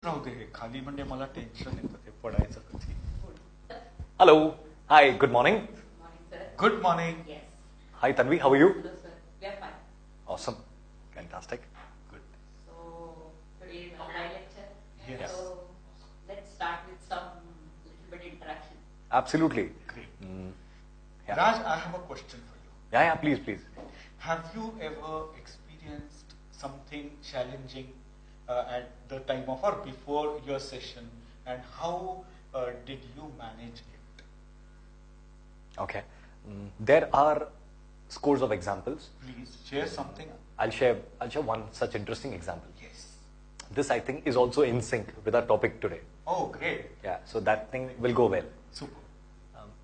राहू दे खाली म्हणजे मला टेन्शन येतं ते पडायचं कधी. Hello. Hi. Good morning. Morning, sir. Good morning. Yes. Hi, Tanvi. How are you? Hello, sir. We are fine. Awesome. Fantastic. Good. So, today is our lecture. Yes. So, let's start with some little bit interaction. Absolutely. Great. Yeah. Raj, I have a question for you. Yeah. Please, please. Have you ever experienced something challenging at the time of or before your session, and how did you manage it? Okay. There are scores of examples. Please share something. I'll share one such interesting example. Yes. This, I think, is also in sync with our topic today. Oh, great. Yeah. So that thing will go well. Super.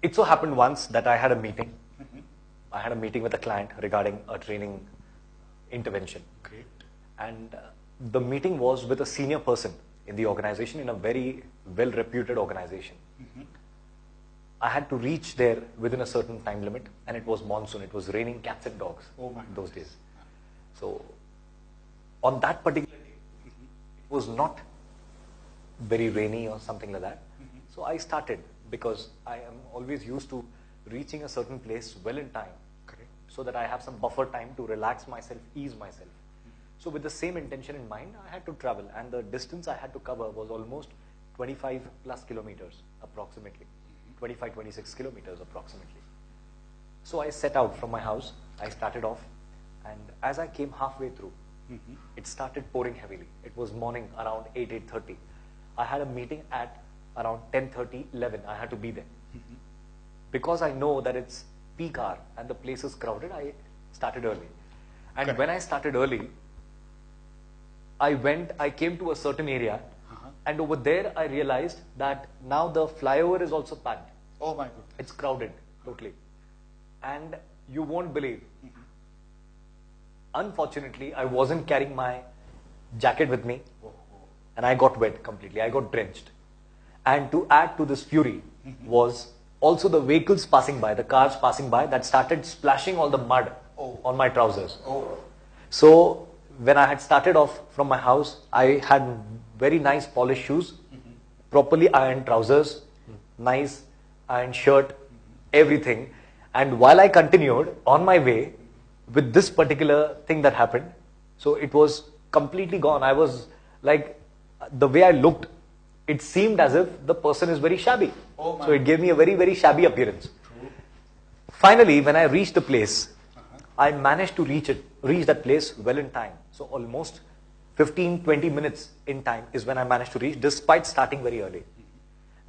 It so happened once that I had a meeting. Mhm. I had a meeting with a client regarding a training intervention. Great. And the meeting was with a senior person in the organization, in a very well-reputed organization. Mhm. I had to reach there within a certain time limit, and it was monsoon. It was raining cats and dogs Oh my those goodness. days. So, on that particular day, it was not very rainy or something like that. Mhm. So I started, because I am always used to reaching a certain place well in time, Correct. so that I have some buffer time to relax myself, ease myself. So with the same intention in mind, I had to travel, and the distance I had to cover was almost 25 plus kilometers approximately, 25, 26 kilometers approximately. So I set out from my house, I started off, and as I came halfway through, Mhm. it started pouring heavily. It was morning around 8, 8:30. I had a meeting at around 10:30, 11. I had to be there. Mhm. Because I know that it's peak hour and the place is crowded, I started early. And Correct. when I started early, I came to a certain area, Uh-huh. and over there I realized that now the flyover is also packed. Oh my goodness. It's crowded totally. And you won't believe, Mhm. unfortunately, I wasn't carrying my jacket with me, Oh, oh. and I got wet completely. I got drenched. And to add to this fury was also the vehicles passing by, the cars passing by, that started splashing all the mud Oh. on my trousers. Oh. So when I had started off from my house, I had very nice polished shoes, properly ironed trousers, nice ironed shirt, everything. And while I continued on my way with this particular thing that happened, so it was completely gone. I was like, the way I looked, it seemed as if the person is very shabby. Oh my So it gave me a very, very shabby appearance. True. Finally, when I reached the place, I managed to reach that place well in time. So almost 15, 20 minutes in time is when I managed to reach, despite starting very early.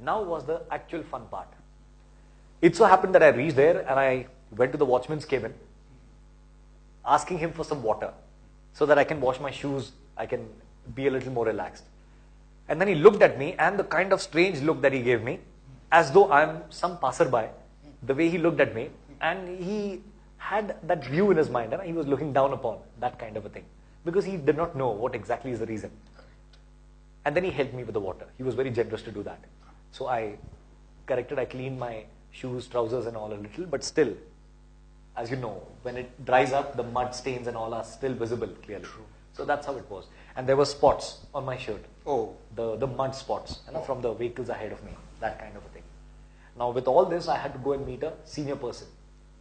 Now was the actual fun part. It so happened that I reached there and I went to the watchman's cabin, asking him for some water so that I can wash my shoes, I can be a little more relaxed. And then he looked at me, and the kind of strange look that he gave me, as though I'm some passerby, the way he looked at me, and he had that view in his mind, and he was looking down upon that kind of a thing, because he did not know what exactly is the reason. And then he helped me with the water. He was very generous to do that. So I cleaned my shoes, trousers and all a little, but still, as you know, when it dries up, the mud stains and all are still visible clearly. So that's how it was. And there were spots on my shirt. Oh. The mud spots, from the vehicles ahead of me, that kind of a thing. Now with all this, I had to go and meet a senior person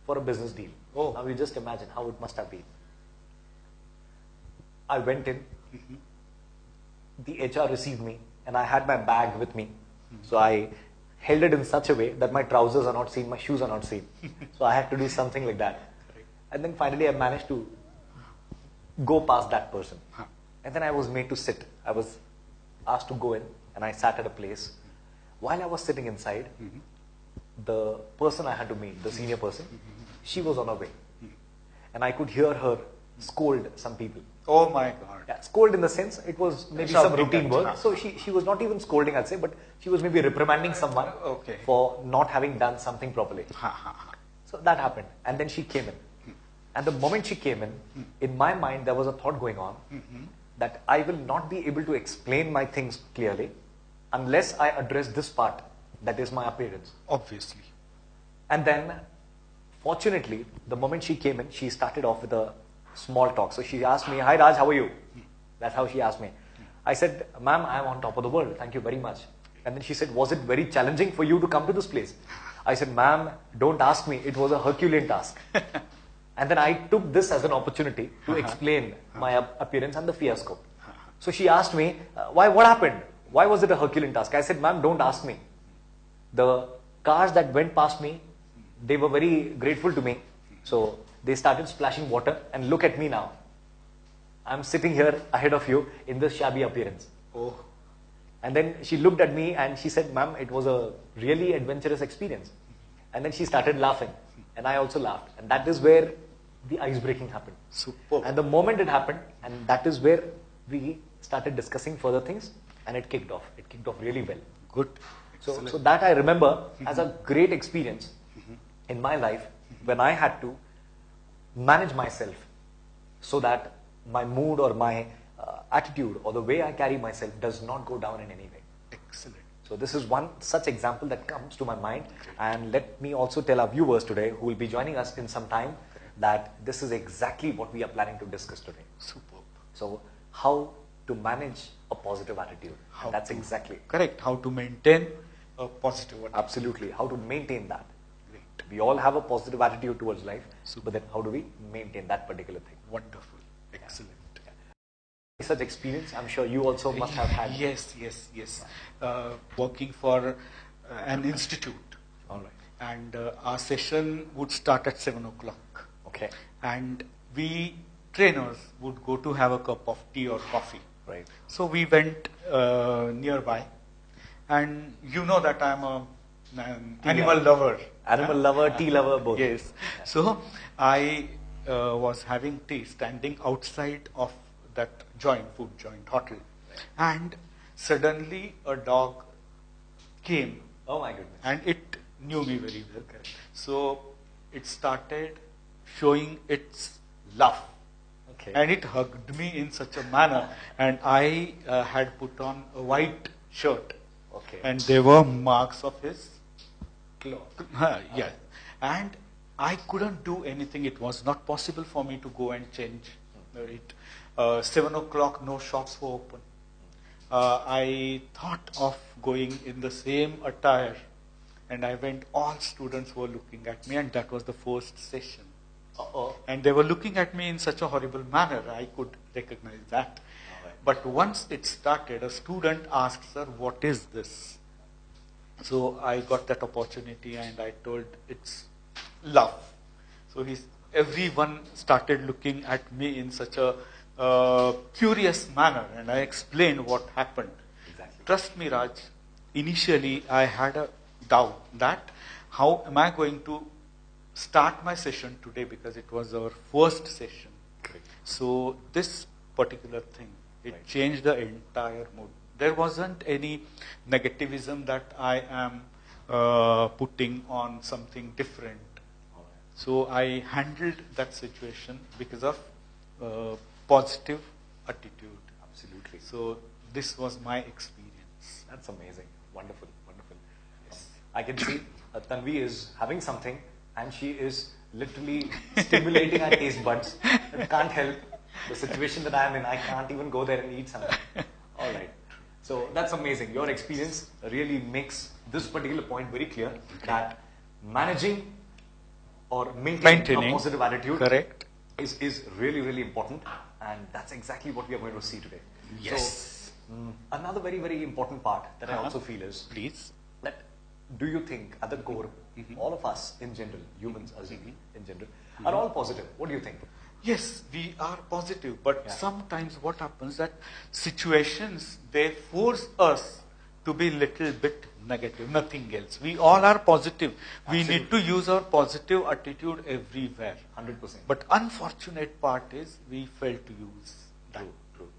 for a business deal. Oh. Now you just imagine how it must have been. I went in, the HR received me, and I had my bag with me. So I held it in such a way that my trousers are not seen, my shoes are not seen. So I had to do something like that. And then finally I managed to go past that person. And then I was made to sit. I was asked to go in, and I sat at a place. While I was sitting inside, the person I had to meet, the senior person, she was on her way. And I could hear her scold some people. Oh my God. Yeah, scold in the sense, it was maybe Shouting some routine that, work. So she was not even scolding, I'd say, but she was maybe reprimanding someone Okay. for not having done something properly. Ha ha ha. So that happened. And then she came in. And the moment she came in my mind, there was a thought going on that I will not be able to explain my things clearly unless I address this part, that is my appearance. Obviously. And then, fortunately, the moment she came in, she started off with a small talk. So she asked me, "Hi Raj, how are you?" That's how she asked me. I said, ma'am, I am on top of the world. Thank you very much. And then she said, was it very challenging for you to come to this place? I said, ma'am, don't ask me. It was a Herculean task. And then I took this as an opportunity to explain my appearance and the fiasco. So she asked me, what happened? Why was it a Herculean task? I said, ma'am, don't ask me. The cars that went past me, they were very grateful to me. So they started splashing water, and look at me now. I'm sitting here ahead of you in this shabby appearance. Oh. And then she looked at me and she said, ma'am, it was a really adventurous experience. And then she started laughing. And I also laughed. And that is where the ice breaking happened. Superb. And the moment it happened, and that is where we started discussing further things, and it kicked off. It kicked off really well. Good. So that I remember as a great experience in my life when I had to manage myself so that my mood or my attitude or the way I carry myself does not go down in any way. Excellent. So this is one such example that comes to my mind. And let me also tell our viewers today who will be joining us in some time that this is exactly what we are planning to discuss today. Superb. So how to manage a positive attitude. That's exactly. Correct. How to maintain a positive attitude. Absolutely. How to maintain that. Great. We all have a positive attitude towards life, Super. but then how do we maintain that particular thing? Wonderful. Excellent. Such experience, I'm sure you also must have had. Yes. Working for an institute. All right. And our session would start at 7 o'clock. Okay. And we trainers would go to have a cup of tea or coffee. Right. So we went nearby. And you know that I'm an animal lover. Animal lover, tea lover, both. Yes. So I was having tea standing outside of that food joint hotel. And suddenly a dog came. Oh my goodness. And it knew me very well. So it started showing its love. Okay. And it hugged me in such a manner. And I had put on a white shirt. Okay. And there were marks of his Claw. yeah. And I couldn't do anything. It was not possible for me to go and change it. 7 o'clock, no shops were open. I thought of going in the same attire. And I went, all students were looking at me, and that was the first session. Uh-oh. And they were looking at me in such a horrible manner. I could recognize that. Right. But once it started, a student asked, sir, what is this? So I got that opportunity and I told it's love. So everyone started looking at me in such a curious manner, and I explained what happened. Exactly. Trust me, Raj, initially I had a doubt that how am I going to start my session today, because it was our first session. Correct. So this particular thing, it Right. changed the entire mood. There wasn't any negativism that I am putting on something different. All right. So I handled that situation because of positive attitude. Absolutely. So this was my experience. That's amazing. Wonderful. Wonderful. Yes. I can see Tanvi is having something and she is literally stimulating our taste buds. I can't help the situation that I am in. I can't even go there and eat something. All right. So that's amazing. Your experience really makes this particular point very clear that managing or maintaining a positive attitude Correct. is really, really important. And that's exactly what we are going to see today. Yes. So, another very, very important part that I also feel is Please. that do you think at the core, all of us in general, humans as in general, are all positive? What do you think? Yes, we are positive, but Yeah. sometimes what happens that situations, they force us to be little bit negative, nothing else. We all are positive. We Absolutely. need to use our positive attitude everywhere. 100%. But unfortunate part is we fail to use that. True.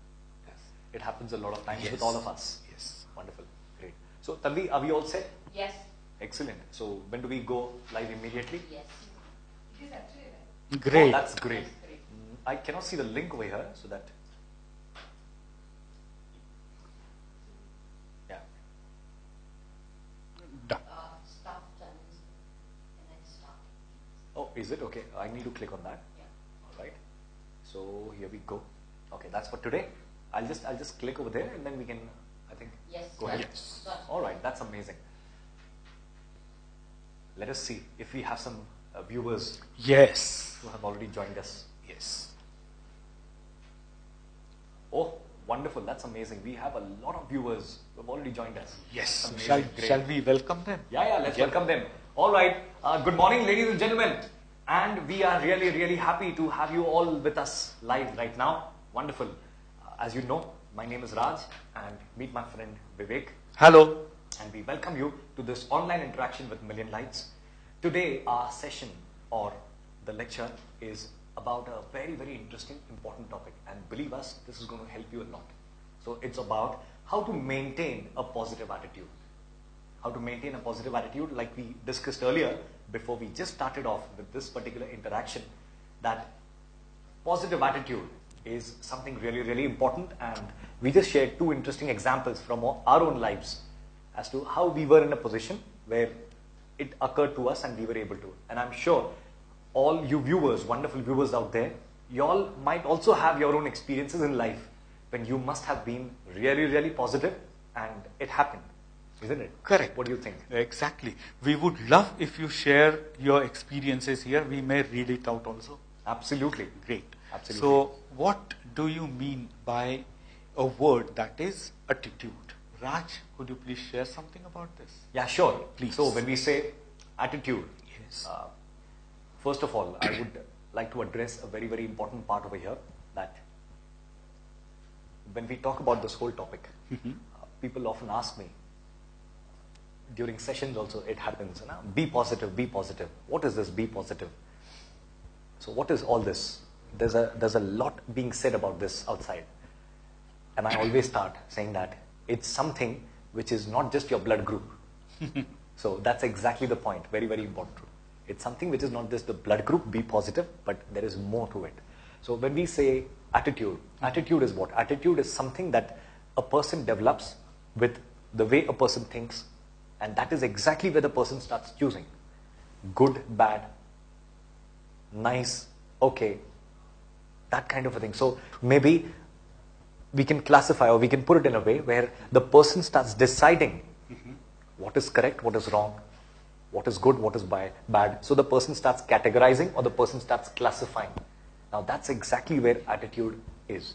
Yes. It happens a lot of times Yes. with all of us. Yes. Wonderful. Great. So, Tanvi, are we all set? Yes. Excellent. So, when do we go live immediately? Yes. It is actually right. Great. Oh, that's great. That's great. I cannot see the link over here, so that. Yeah. Done. Start channels and then start. Oh, is it? Okay. I need to click on that. Yeah. All right. So, here we go. Okay, that's for today. I'll just click over there and then we can, I think, Yes. go ahead. Yes. Sure. All right, that's amazing. Let us see if we have some viewers Yes. who have already joined us. Yes. Oh, wonderful. That's amazing. We have a lot of viewers who have already joined us. Yes. Amazing. Shall, Great. shall we welcome them? Yeah, let's welcome them. All right. Good morning, ladies and gentlemen. And we are really, really happy to have you all with us live right now. Wonderful. As you know, my name is Raj and meet my friend Vivek. Hello. And we welcome you to this online interaction with Million Lights. Today, our session or the lecture is about a very, very interesting, important topic. And believe us, this is going to help you a lot. So it's about how to maintain a positive attitude. How to maintain a positive attitude, like we discussed earlier, before we just started off with this particular interaction, that positive attitude is something really, really important. And we just shared two interesting examples from our own lives as to how we were in a position where it occurred to us and we were able to. And I'm sure all you viewers, wonderful viewers out there, you all might also have your own experiences in life when you must have been really, really positive and it happened, isn't it? Correct. What do you think? Exactly. We would love if you share your experiences here. We may read it out also. Absolutely. Great. Absolutely. So, what do you mean by a word that is attitude? Raj, could you please share something about this? Yeah, sure. Please. So when we say attitude, Yes. first of all, I would like to address a very, very important part over here, that when we talk about this whole topic, people often ask me, during sessions also it happens, you know, be positive, be positive. What is this be positive? So what is all this? There's a lot being said about this outside. And I always start saying that it's something which is not just your blood group. So that's exactly the point. Very, very important. It's something which is not just the blood group, be positive, but there is more to it. So when we say attitude, attitude is what? Attitude is something that a person develops with the way a person thinks, and that is exactly where the person starts choosing. Good, bad, nice, okay, that kind of a thing. So maybe we can classify, or we can put it in a way where the person starts deciding what is correct, what is wrong, what is good, what is bad. So the person starts categorizing, or the person starts classifying. Now that's exactly where attitude is.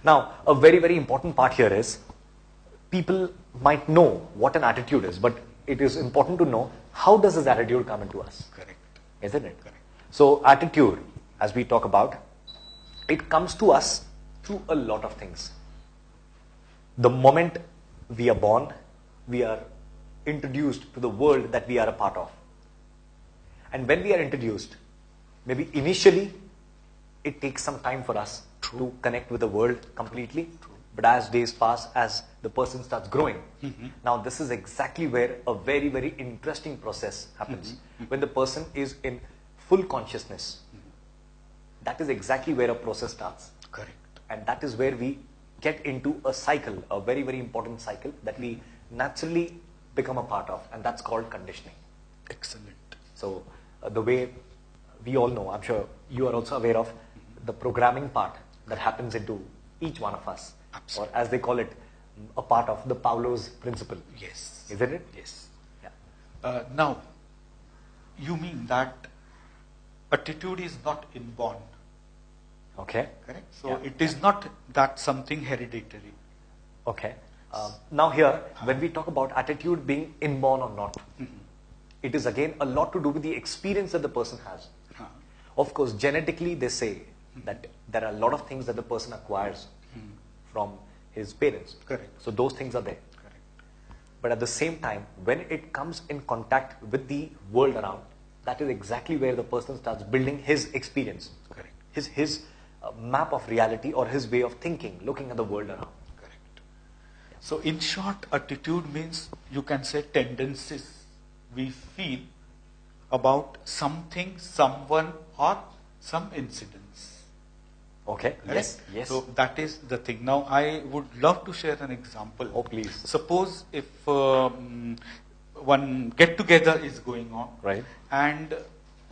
Now, a very, very important part here is, people might know what an attitude is, but it is important to know how does this attitude come into us. Correct. Isn't it? Correct. So attitude, as we talk about, it comes to us through a lot of things. The moment we are born, we are introduced to the world that we are a part of. And when we are introduced, maybe initially, it takes some time for us to connect with the world completely. But as days pass, as the person starts growing, now this is exactly where a very, very interesting process happens. When the person is in full consciousness, that is exactly where a process starts. Correct. And that is where we get into a cycle, a very, very important cycle that we naturally become a part of, and that's called conditioning. Excellent. So the way we all know, I'm sure you are also aware of the programming part that happens into each one of us. Absolutely. Or as they call it, a part of the Pavlov's principle. Yes. Isn't it? Yes. Yeah. Now, you mean that attitude is not inborn, Okay. correct? So Yeah. it is not that something hereditary. Okay. Now here, when we talk about attitude being inborn or not, it is again a lot to do with the experience that the person has. Of course, genetically they say that there are a lot of things that the person acquires from his parents. Correct. So those things are there. Correct. But at the same time, when it comes in contact with the world around, that is exactly where the person starts building his experience. Correct. His map of reality, or his way of thinking, looking at the world around. Correct. So in short, attitude means, you can say, tendencies we feel about something, someone, or some incidents. Okay. Correct? Yes. Yes. So that is the thing. Now I would love to share an example. Oh, please. Suppose if one get together is going on, Right. and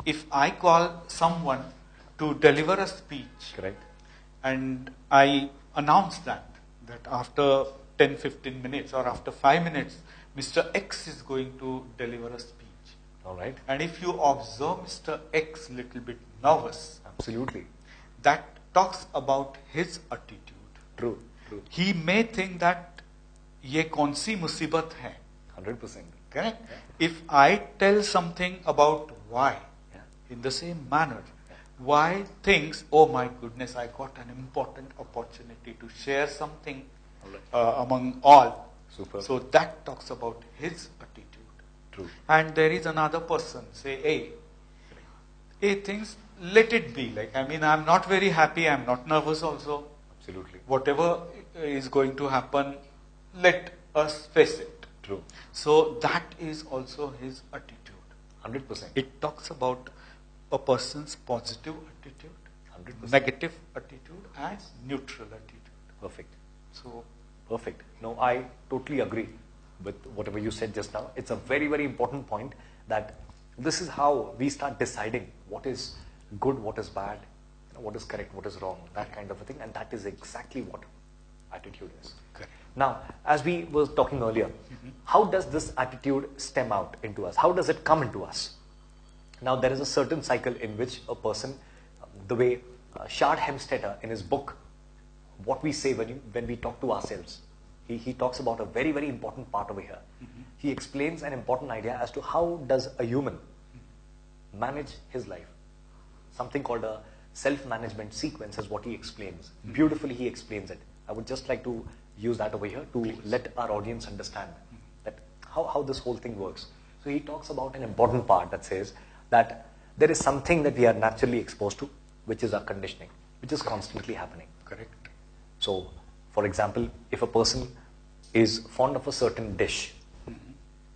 if I call someone to deliver a speech, Correct. and I announce that after 10-15 minutes or after 5 minutes, Mr. X is going to deliver a speech. All right. And if you observe Mr. X little bit nervous, Absolutely. that talks about his attitude. True. True. He may think that ये कौन सी मुसीबत है. 100%. Correct? If I tell something about why, Yeah. in the same manner, why thinks, oh my goodness, I got an important opportunity to share something among all. Super. So that talks about his attitude. True. And there is another person, say A thinks, let it be. Like, I mean, I'm not very happy, I'm not nervous also. Absolutely. Whatever is going to happen, let us face it. True. So that is also his attitude. 100%. It talks about a person's positive attitude, 100%. negative attitude, and neutral attitude. Perfect. So, Perfect. No, I totally agree with whatever you said just now. It's a very, very important point that this is how we start deciding what is good, what is bad, what is correct, what is wrong, that kind of a thing. And that is exactly what attitude is. correct. Now, as we were talking earlier, how does this attitude stem out into us? How does it come into us? Now, there is a certain cycle in which a person, the way Shard Hemstetter in his book, What We Say When We Talk to Ourselves, he talks about a very, very important part over here. He explains an important idea as to how does a human manage his life. Something called a self-management sequence is what he explains. Beautifully he explains it. I would just like to use that over here to let our audience understand that how this whole thing works. So he talks about an important part that says that there is something that we are naturally exposed to, which is our conditioning, which is constantly happening. Correct. So, for example, if a person is fond of a certain dish,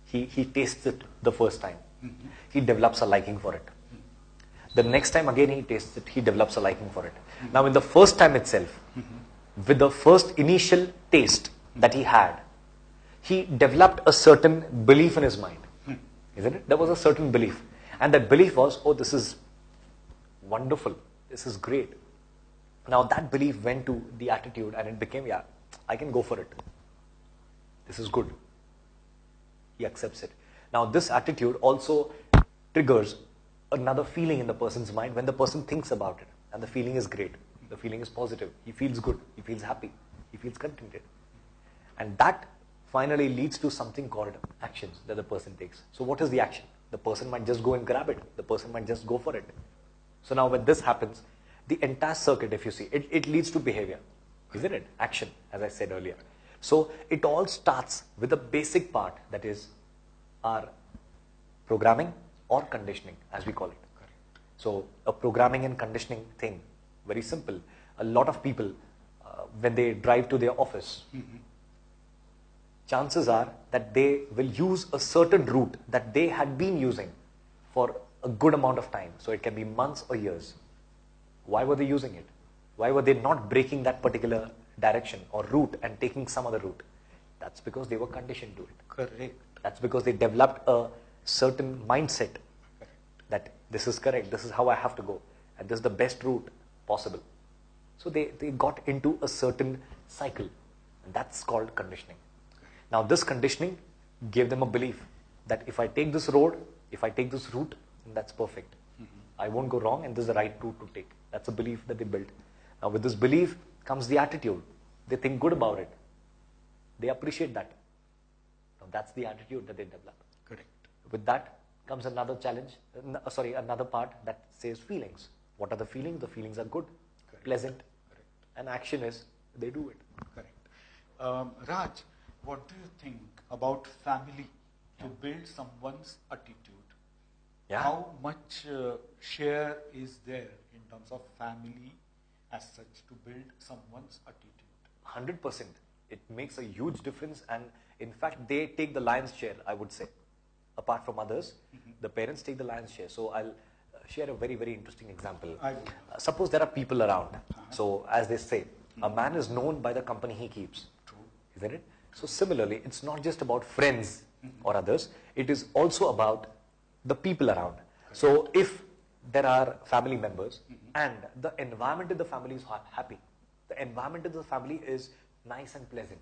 he tastes it the first time, he develops a liking for it. The next time again he tastes it, he develops a liking for it. Now, in the first time itself, with the first initial taste that he had, he developed a certain belief in his mind. Isn't it? There was a certain belief. And that belief was, oh, this is wonderful. This is great. Now that belief went to the attitude and it became, yeah, I can go for it. This is good. He accepts it. Now this attitude also triggers another feeling in the person's mind when the person thinks about it. And the feeling is great. The feeling is positive. He feels good. He feels happy. He feels contented. And that finally leads to something called actions that the person takes. So what is the action? The person might just go and grab it. The person might just go for it. So now when this happens, the entire circuit, if you see, it leads to behavior. Isn't it? Action, as I said earlier. So it all starts with the basic part, that is our programming or conditioning, as we call it. So a programming and conditioning thing, very simple. A lot of people, when they drive to their office, chances are that they will use a certain route that they had been using for a good amount of time. So it can be months or years. Why were they using it? Why were they not breaking that particular direction or route and taking some other route? That's because they were conditioned to it. Correct. That's because they developed a certain mindset that this is correct, this is how I have to go, and this is the best route possible. So they got into a certain cycle, and that's called conditioning. Now this conditioning gave them a belief that if I take this road, if I take this route, then that's perfect. I won't go wrong and this is the right route to take. That's a belief that they built. Now with this belief comes the attitude. They think good about it. They appreciate that. Now that's the attitude that they develop. Correct. With that comes another challenge, another part that says feelings. What are the feelings? The feelings are good, pleasant, and action is they do it. Correct. Raj, what do you think about family to build someone's attitude? Yeah. How much share is there in terms of family as such to build someone's attitude? 100%. It makes a huge difference, and in fact, they take the lion's share, I would say. Apart from others, the parents take the lion's share. So I'll share a very, very interesting example. Suppose there are people around. So as they say, a man is known by the company he keeps. True. Isn't it? So similarly, it's not just about friends or others. It is also about the people around. So if there are family members and the environment in the family is happy, the environment in the family is nice and pleasant.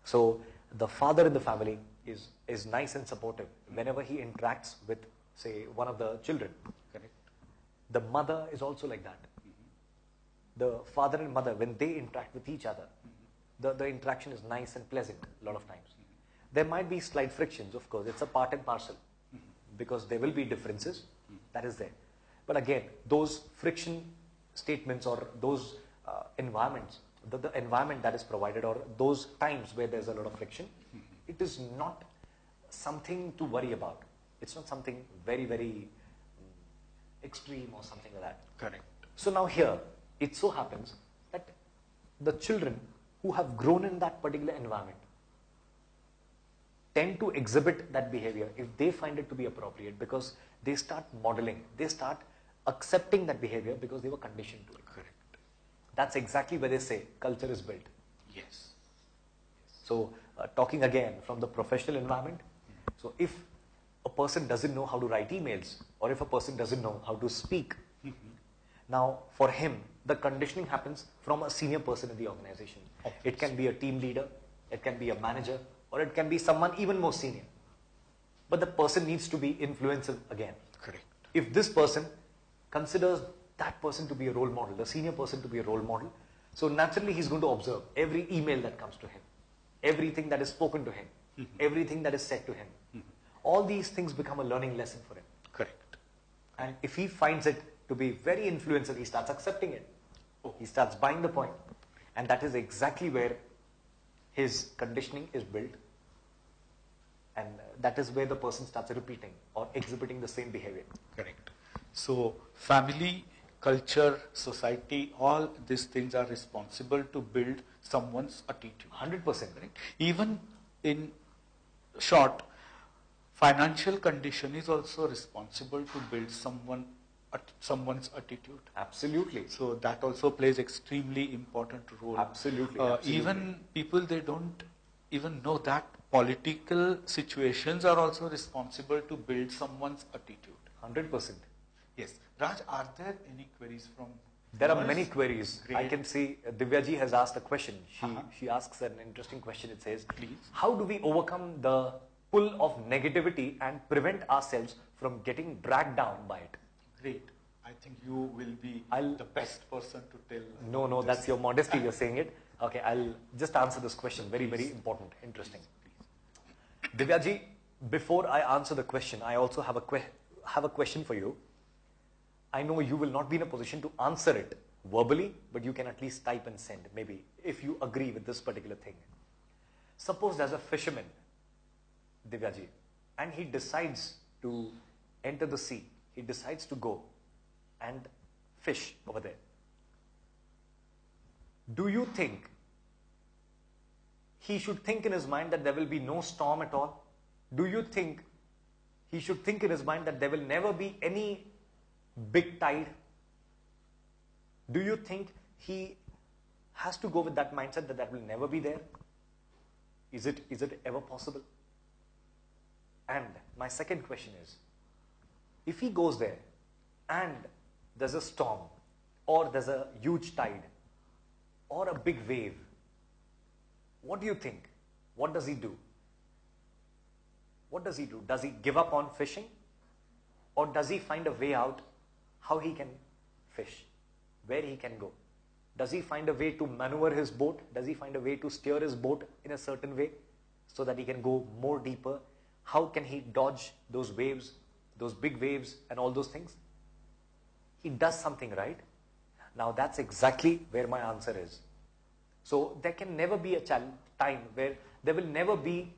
So the father in the family is nice and supportive whenever he interacts with, say, one of the children. Correct. The mother is also like that. The father and mother, when they interact with each other, the interaction is nice and pleasant a lot of times. There might be slight frictions, of course. It's a part and parcel because there will be differences. That is there. But again, those friction statements or those environments, the environment that is provided or those times where there's a lot of friction, it is not something to worry about. It's not something very, very extreme or something like that. Correct. So now here, it so happens that the children who have grown in that particular environment tend to exhibit that behavior if they find it to be appropriate because they start modeling, they start accepting that behavior because they were conditioned to it. Correct. That's exactly where they say culture is built. Yes. So talking again from the professional environment, so if a person doesn't know how to write emails or if a person doesn't know how to speak, now for him the conditioning happens from a senior person in the organization. Obviously. It can be a team leader, it can be a manager, or it can be someone even more senior. But the person needs to be influential again. Correct. If this person considers that person to be a role model, the senior person to be a role model, so naturally he's going to observe every email that comes to him, everything that is spoken to him, everything that is said to him. All these things become a learning lesson for him. Correct. And if he finds it to be very influential, he starts accepting it. He starts buying the point. And that is exactly where his conditioning is built. And that is where the person starts repeating or exhibiting the same behavior. Correct. So family, culture, society, all these things are responsible to build someone's attitude. 100%. Correct. Even in short, financial condition is also responsible to build someone's attitude. Absolutely. So that also plays extremely important role. Absolutely. Even people, they don't even know that political situations are also responsible to build someone's attitude. 100%. Yes. Raj, are there any queries from There are viewers? many queries. Great. I can see Divyaji has asked a question. Uh-huh. She asks an interesting question. It says, Please. how do we overcome the pull of negativity and prevent ourselves from getting dragged down by it? Great. I think you will be I'll- the best person to tell. No, this. that's your modesty, you're saying it. Okay, I'll just answer this question. Very, very important, interesting. Divyaji, before I answer the question, I also have a question for you. I know you will not be in a position to answer it verbally, but you can at least type and send, maybe, if you agree with this particular thing. Suppose there's a fisherman, Divyaji, and he decides to enter the sea. He decides to go and fish over there. Do you think he should think in his mind that there will be no storm at all? Do you think he should think in his mind that there will never be any big tide? Do you think he has to go with that mindset that will never be there? Is it ever possible? And my second question is, if he goes there and there's a storm or there's a huge tide or a big wave, what do you think? What does he do? What does he do? Does he give up on fishing? Or does he find a way out how he can fish? Where he can go? Does he find a way to maneuver his boat? Does he find a way to steer his boat in a certain way so that he can go more deeper? How can he dodge those waves, those big waves and all those things? He does something, right? Now that's exactly where my answer is. So there can never be a time where there will never be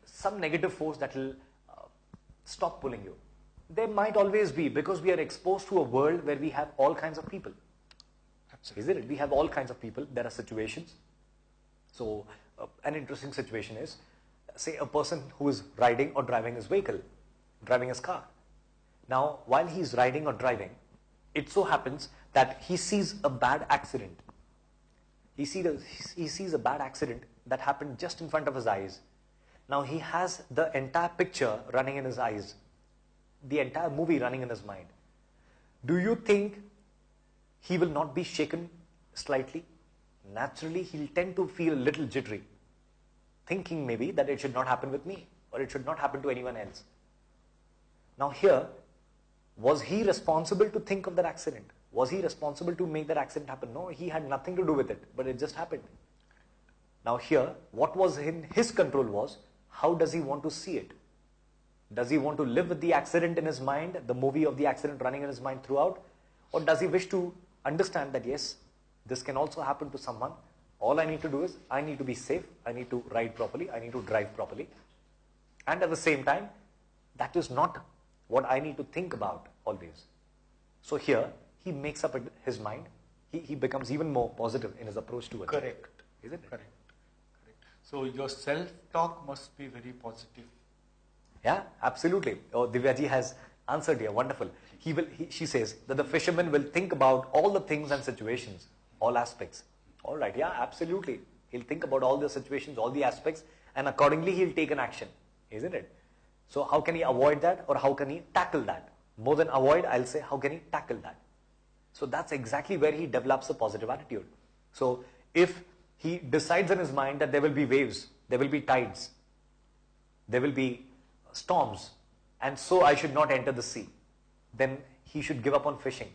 some negative force that will stop pulling you. There might always be, because we are exposed to a world where we have all kinds of people. Absolutely. Isn't it? We have all kinds of people. There are situations. So an interesting situation is, say a person who is riding or driving his vehicle, driving his car. Now, while he is riding or driving, it so happens that he sees a bad accident. He sees a bad accident that happened just in front of his eyes. Now he has the entire picture running in his eyes, the entire movie running in his mind. Do you think he will not be shaken slightly? naturally he'll tend to feel a little jittery, thinking maybe that it should not happen with me or it should not happen to anyone else. Now here, was he responsible to think of that accident? Was he responsible to make that accident happen? No, he had nothing to do with it, but it just happened. Now here, what was in his control was, how does he want to see it? Does he want to live with the accident in his mind, the movie of the accident running in his mind throughout? Or does he wish to understand that yes, this can also happen to someone. All I need to do is, I need to be safe, I need to ride properly, I need to drive properly. And at the same time, that is not what I need to think about always. So here, he makes up his mind. He becomes even more positive in his approach towards it. Correct. Isn't it? Correct. So your self-talk must be very positive. Yeah, absolutely. Oh, Divyaji has answered here. Wonderful. She says that the fisherman will think about all the things and situations, all aspects. All right. Yeah, absolutely. He'll think about all the situations, all the aspects, and accordingly he'll take an action. Isn't it? So how can he avoid that, or how can he tackle that? More than avoid, I'll say, how can he tackle that? So that's exactly where he develops a positive attitude. So if he decides in his mind that there will be waves, there will be tides, there will be storms, and so I should not enter the sea, then he should give up on fishing.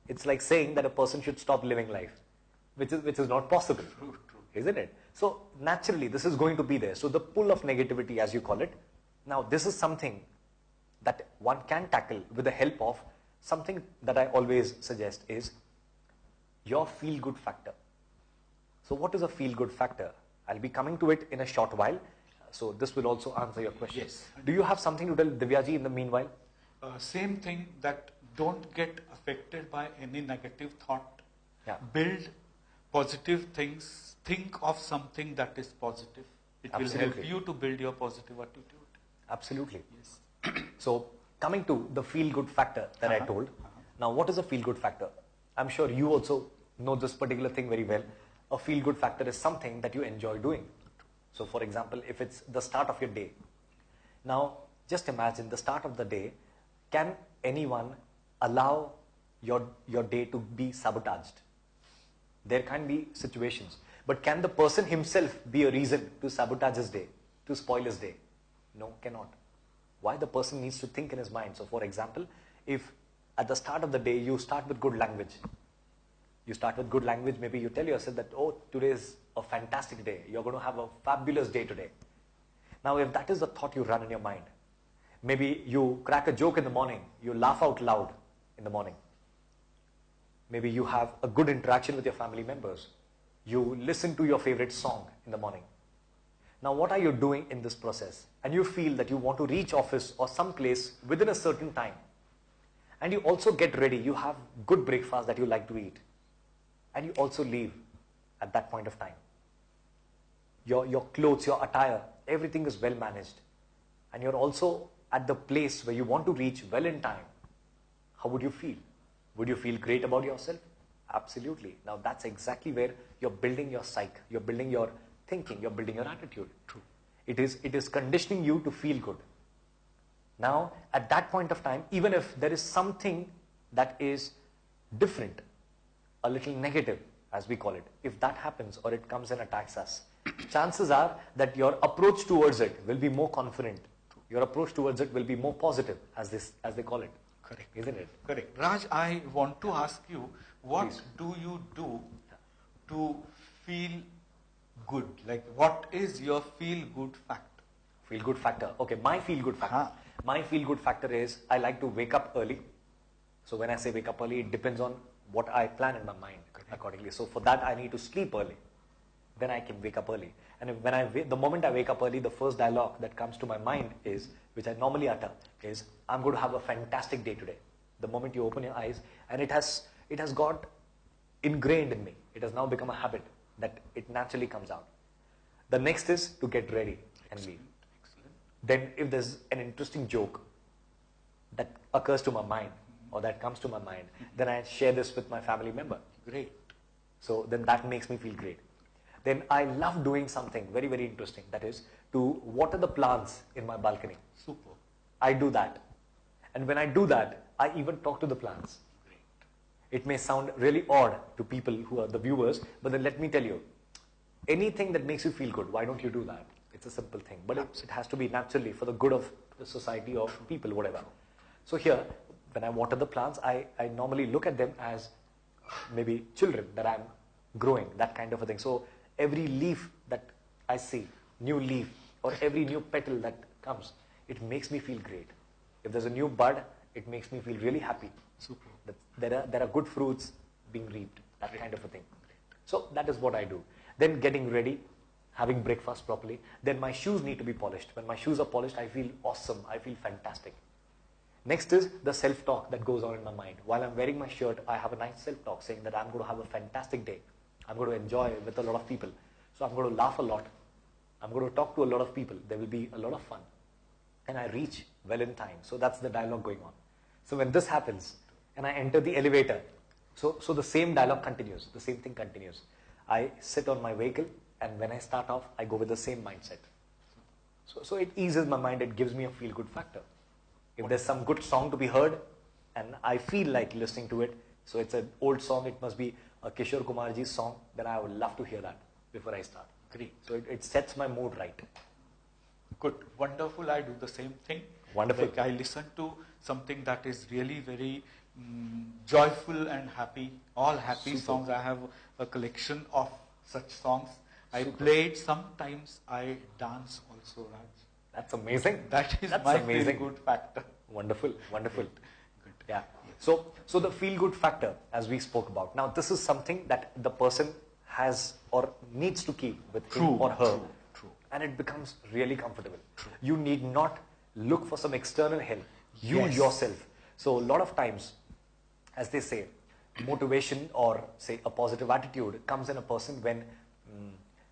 It's like saying that a person should stop living life, which is not possible. True. Isn't it? So naturally this is going to be there. So the pull of negativity, as you call it, now this is something that one can tackle with the help of something that I always suggest is your feel-good factor. So what is a feel-good factor? I'll be coming to it in a short while. So this will also answer your question. Yes. Do you have something to tell Divyaji in the meanwhile? Same thing, that don't get affected by any negative thought. Yeah. Build positive things. Think of something that is positive. It will help Absolutely. you to build your positive attitude. Absolutely. Yes. So coming to the feel-good factor that I told. Now what is a feel-good factor? I'm sure you also know this particular thing very well. A feel-good factor is something that you enjoy doing. So for example, if it's the start of your day. Now just imagine the start of the day. Can anyone allow your day to be sabotaged? There can be situations. But can the person himself be a reason to sabotage his day, to spoil his day? No, cannot. Why? The person needs to think in his mind. So for example, if at the start of the day you start with good language, maybe you tell yourself that, oh, today is a fantastic day. You're going to have a fabulous day today. Now if that is the thought you run in your mind, maybe you crack a joke in the morning, you laugh out loud in the morning. Maybe you have a good interaction with your family members. You listen to your favorite song in the morning. Now what are you doing in this process? And you feel that you want to reach office or some place within a certain time. And you also get ready. You have good breakfast that you like to eat. And you also leave at that point of time. Your clothes, your attire, everything is well managed. And you're also at the place where you want to reach well in time. How would you feel? Would you feel great about yourself? Absolutely. Now that's exactly where you're building your psyche, you're building your thinking, you're building your attitude. True. It is conditioning you to feel good. Now at that point of time, even if there is something that is different, a little negative as we call it, if that happens or it comes and attacks us, chances are that your approach towards it will be more confident. Your approach towards it will be more positive, as they call it. Correct. Isn't it? Correct. Raj, I want to ask you, what Please. do you do to feel good? Like, what is your feel-good factor? Feel-good factor. Okay, my feel-good factor. My feel-good factor is I like to wake up early. So when I say wake up early, it depends on what I plan in my mind accordingly. So for that, I need to sleep early. Then I can wake up early. And the moment I wake up early, the first dialogue that comes to my mind is, which I normally utter, is I'm going to have a fantastic day today. The moment you open your eyes, and it has got ingrained in me. It has now become a habit that it naturally comes out. The next is to get ready and leave. Excellent. Then if there's an interesting joke that occurs to my mind or that comes to my mind, then I share this with my family member. Great. So then that makes me feel great. Then I love doing something very, very interesting. That is to water the plants in my balcony. Super. I do that. And when I do that, I even talk to the plants. Great. It may sound really odd to people who are the viewers, but then let me tell you, anything that makes you feel good, why don't you do that? It's a simple thing, but it has to be naturally for the good of the society, of people, whatever. So here, when I water the plants, I normally look at them as maybe children that I'm growing, that kind of a thing. So every leaf that I see, new leaf, or every new petal that comes, it makes me feel great. If there's a new bud, it makes me feel really happy. Super. That there are good fruits being reaped, that kind of a thing. So that is what I do. Then getting ready, having breakfast properly. Then my shoes need to be polished. When my shoes are polished, I feel awesome. I feel fantastic. Next is the self-talk that goes on in my mind. While I'm wearing my shirt, I have a nice self-talk saying that I'm going to have a fantastic day. I'm going to enjoy with a lot of people. So I'm going to laugh a lot. I'm going to talk to a lot of people. There will be a lot of fun. And I reach well in time. So that's the dialogue going on. So when this happens and I enter the elevator, so the same dialogue continues. The same thing continues. I sit on my vehicle, and when I start off, I go with the same mindset. So it eases my mind. It gives me a feel-good factor. If there's some good song to be heard, and I feel like listening to it, so it's an old song, it must be a Kishore Kumarji's song, then I would love to hear that before I start. Great. So it sets my mood right. Good. Wonderful. I do the same thing. Wonderful. Like I listen to something that is really very joyful and happy. All happy Super. songs. I have a collection of such songs. I Super. play it. Sometimes I dance also, Raj. That's amazing. That is That's my amazing. feel-good factor. Wonderful, wonderful. Good. Yeah. So the feel-good factor, as we spoke about. Now, this is something that the person has or needs to keep with him or her. True. And it becomes really comfortable. True. You need not look for some external help. You Yes. yourself. So a lot of times, as they say, motivation or say a positive attitude comes in a person when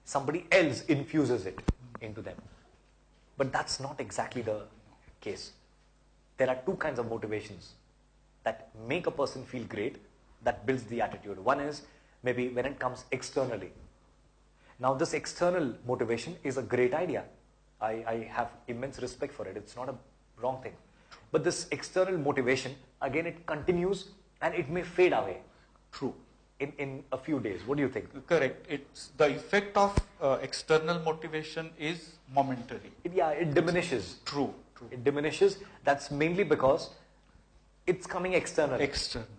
somebody else infuses it into them. But that's not exactly the case. There are two kinds of motivations that make a person feel great, that builds the attitude. One is maybe when it comes externally. Now this external motivation is a great idea. I have immense respect for it. It's not a wrong thing. But this external motivation, again, it continues and it may fade away True. in a few days. What do you think? Correct. It's the effect of external motivation is momentary. It diminishes. True. It diminishes. That's mainly because it's coming externally. Externally.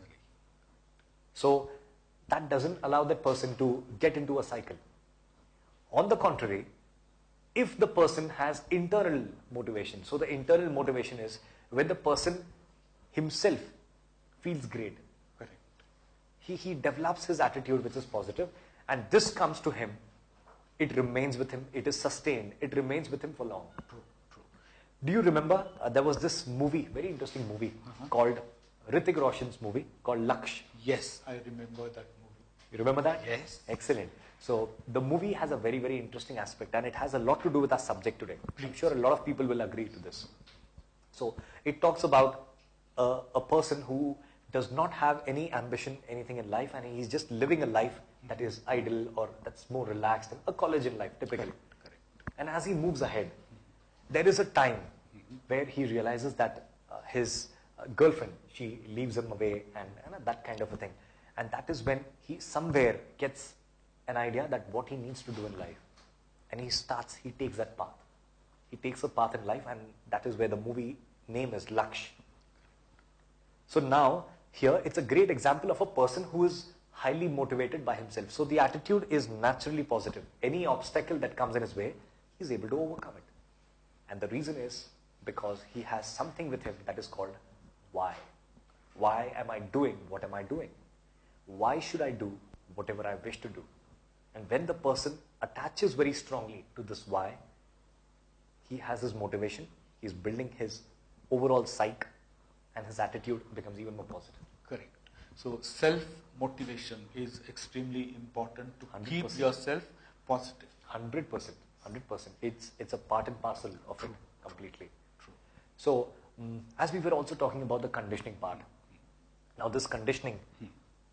So that doesn't allow that person to get into a cycle. On the contrary, if the person has internal motivation, so the internal motivation is when the person himself feels great. Correct. He develops his attitude which is positive, and this comes to him, it remains with him, it is sustained, it remains with him for long. True. Do you remember there was this movie, very interesting movie called Hrithik Roshan's movie called Laksh. Yes, I remember that movie. You remember that? Yes. Excellent. So the movie has a very, very interesting aspect, and it has a lot to do with our subject today. I'm sure a lot of people will agree to this. So it talks about a person who does not have any ambition, anything in life, and he's just living a life that is idle or that's more relaxed, a collegian life typically. Correct. And as he moves ahead, there is a time where he realizes that his girlfriend, she leaves him away and that kind of a thing. And that is when he somewhere gets an idea that what he needs to do in life. And he takes that path. He takes a path in life, and that is where the movie name is Laksh. So now, here it's a great example of a person who is highly motivated by himself. So the attitude is naturally positive. Any obstacle that comes in his way, he's able to overcome it. And the reason is because he has something with him that is called why. Why am I doing what am I doing? Why should I do whatever I wish to do? And when the person attaches very strongly to this why, he has his motivation, he's building his overall psyche, and his attitude becomes even more positive. Correct. So self-motivation is extremely important to 100%. keep yourself positive. 100%. 100%. It's a part and parcel of it completely. True. So, as we were also talking about the conditioning part, now this conditioning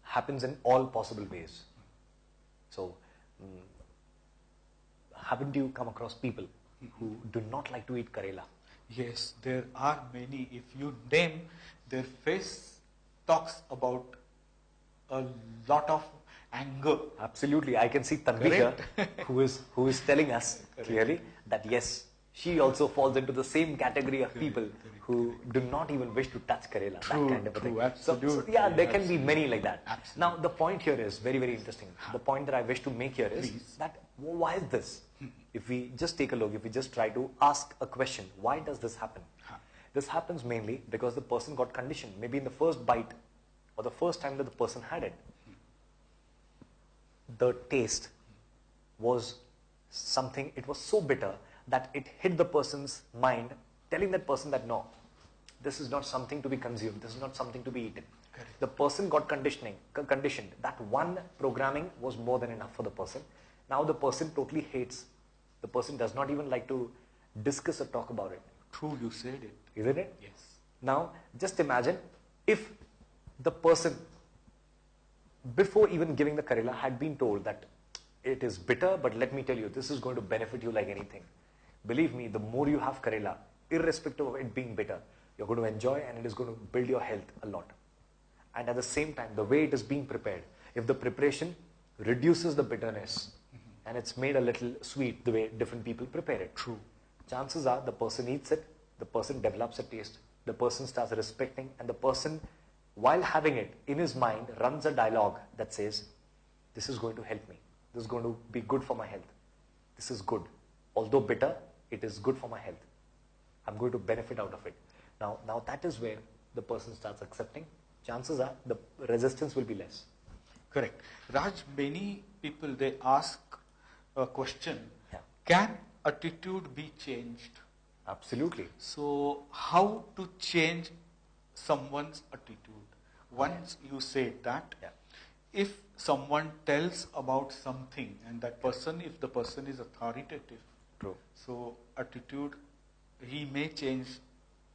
happens in all possible ways. So, haven't you come across people who do not like to eat Karela? Yes, there are many. If you name, their face talks about a lot of anger. Absolutely. I can see Tanvika, who is telling us clearly that yes, she also falls into the same category of people who do not even wish to touch Karela. True, that kind of a true, thing. absolutely, Yeah, there can be absolutely. many like that. Absolutely. Now, the point here is very, very interesting. The point that I wish to make here is Please. that why is this? If we just take a look, if we just try to ask a question, why does this happen? This happens mainly because the person got conditioned. Maybe in the first bite or the first time that the person had it, the taste was something, it was so bitter that it hit the person's mind, telling that person that no, this is not something to be consumed, this is not something to be eaten. Correct. The person got conditioned. That one programming was more than enough for the person. Now the person totally hates. The person does not even like to discuss or talk about it. True, you said it. Isn't it? Yes. Now, just imagine if the person, before even giving the Karela, had been told that it is bitter, but let me tell you, this is going to benefit you like anything. Believe me, the more you have Karela, irrespective of it being bitter, you're going to enjoy and it is going to build your health a lot. And at the same time, the way it is being prepared, if the preparation reduces the bitterness and it's made a little sweet the way different people prepare it, True. chances are the person eats it, the person develops a taste, the person starts respecting, and the person, while having it in his mind, runs a dialogue that says, this is going to help me, this is going to be good for my health, this is good. Although bitter, it is good for my health. I'm going to benefit out of it. Now that is where the person starts accepting. Chances are the resistance will be less. Correct. Raj, many people, they ask a question, Yeah. can attitude be changed? Absolutely. So, how to change someone's attitude? Once you say that, Yeah. if someone tells about something and that person, if the person is authoritative, True. so attitude, he may change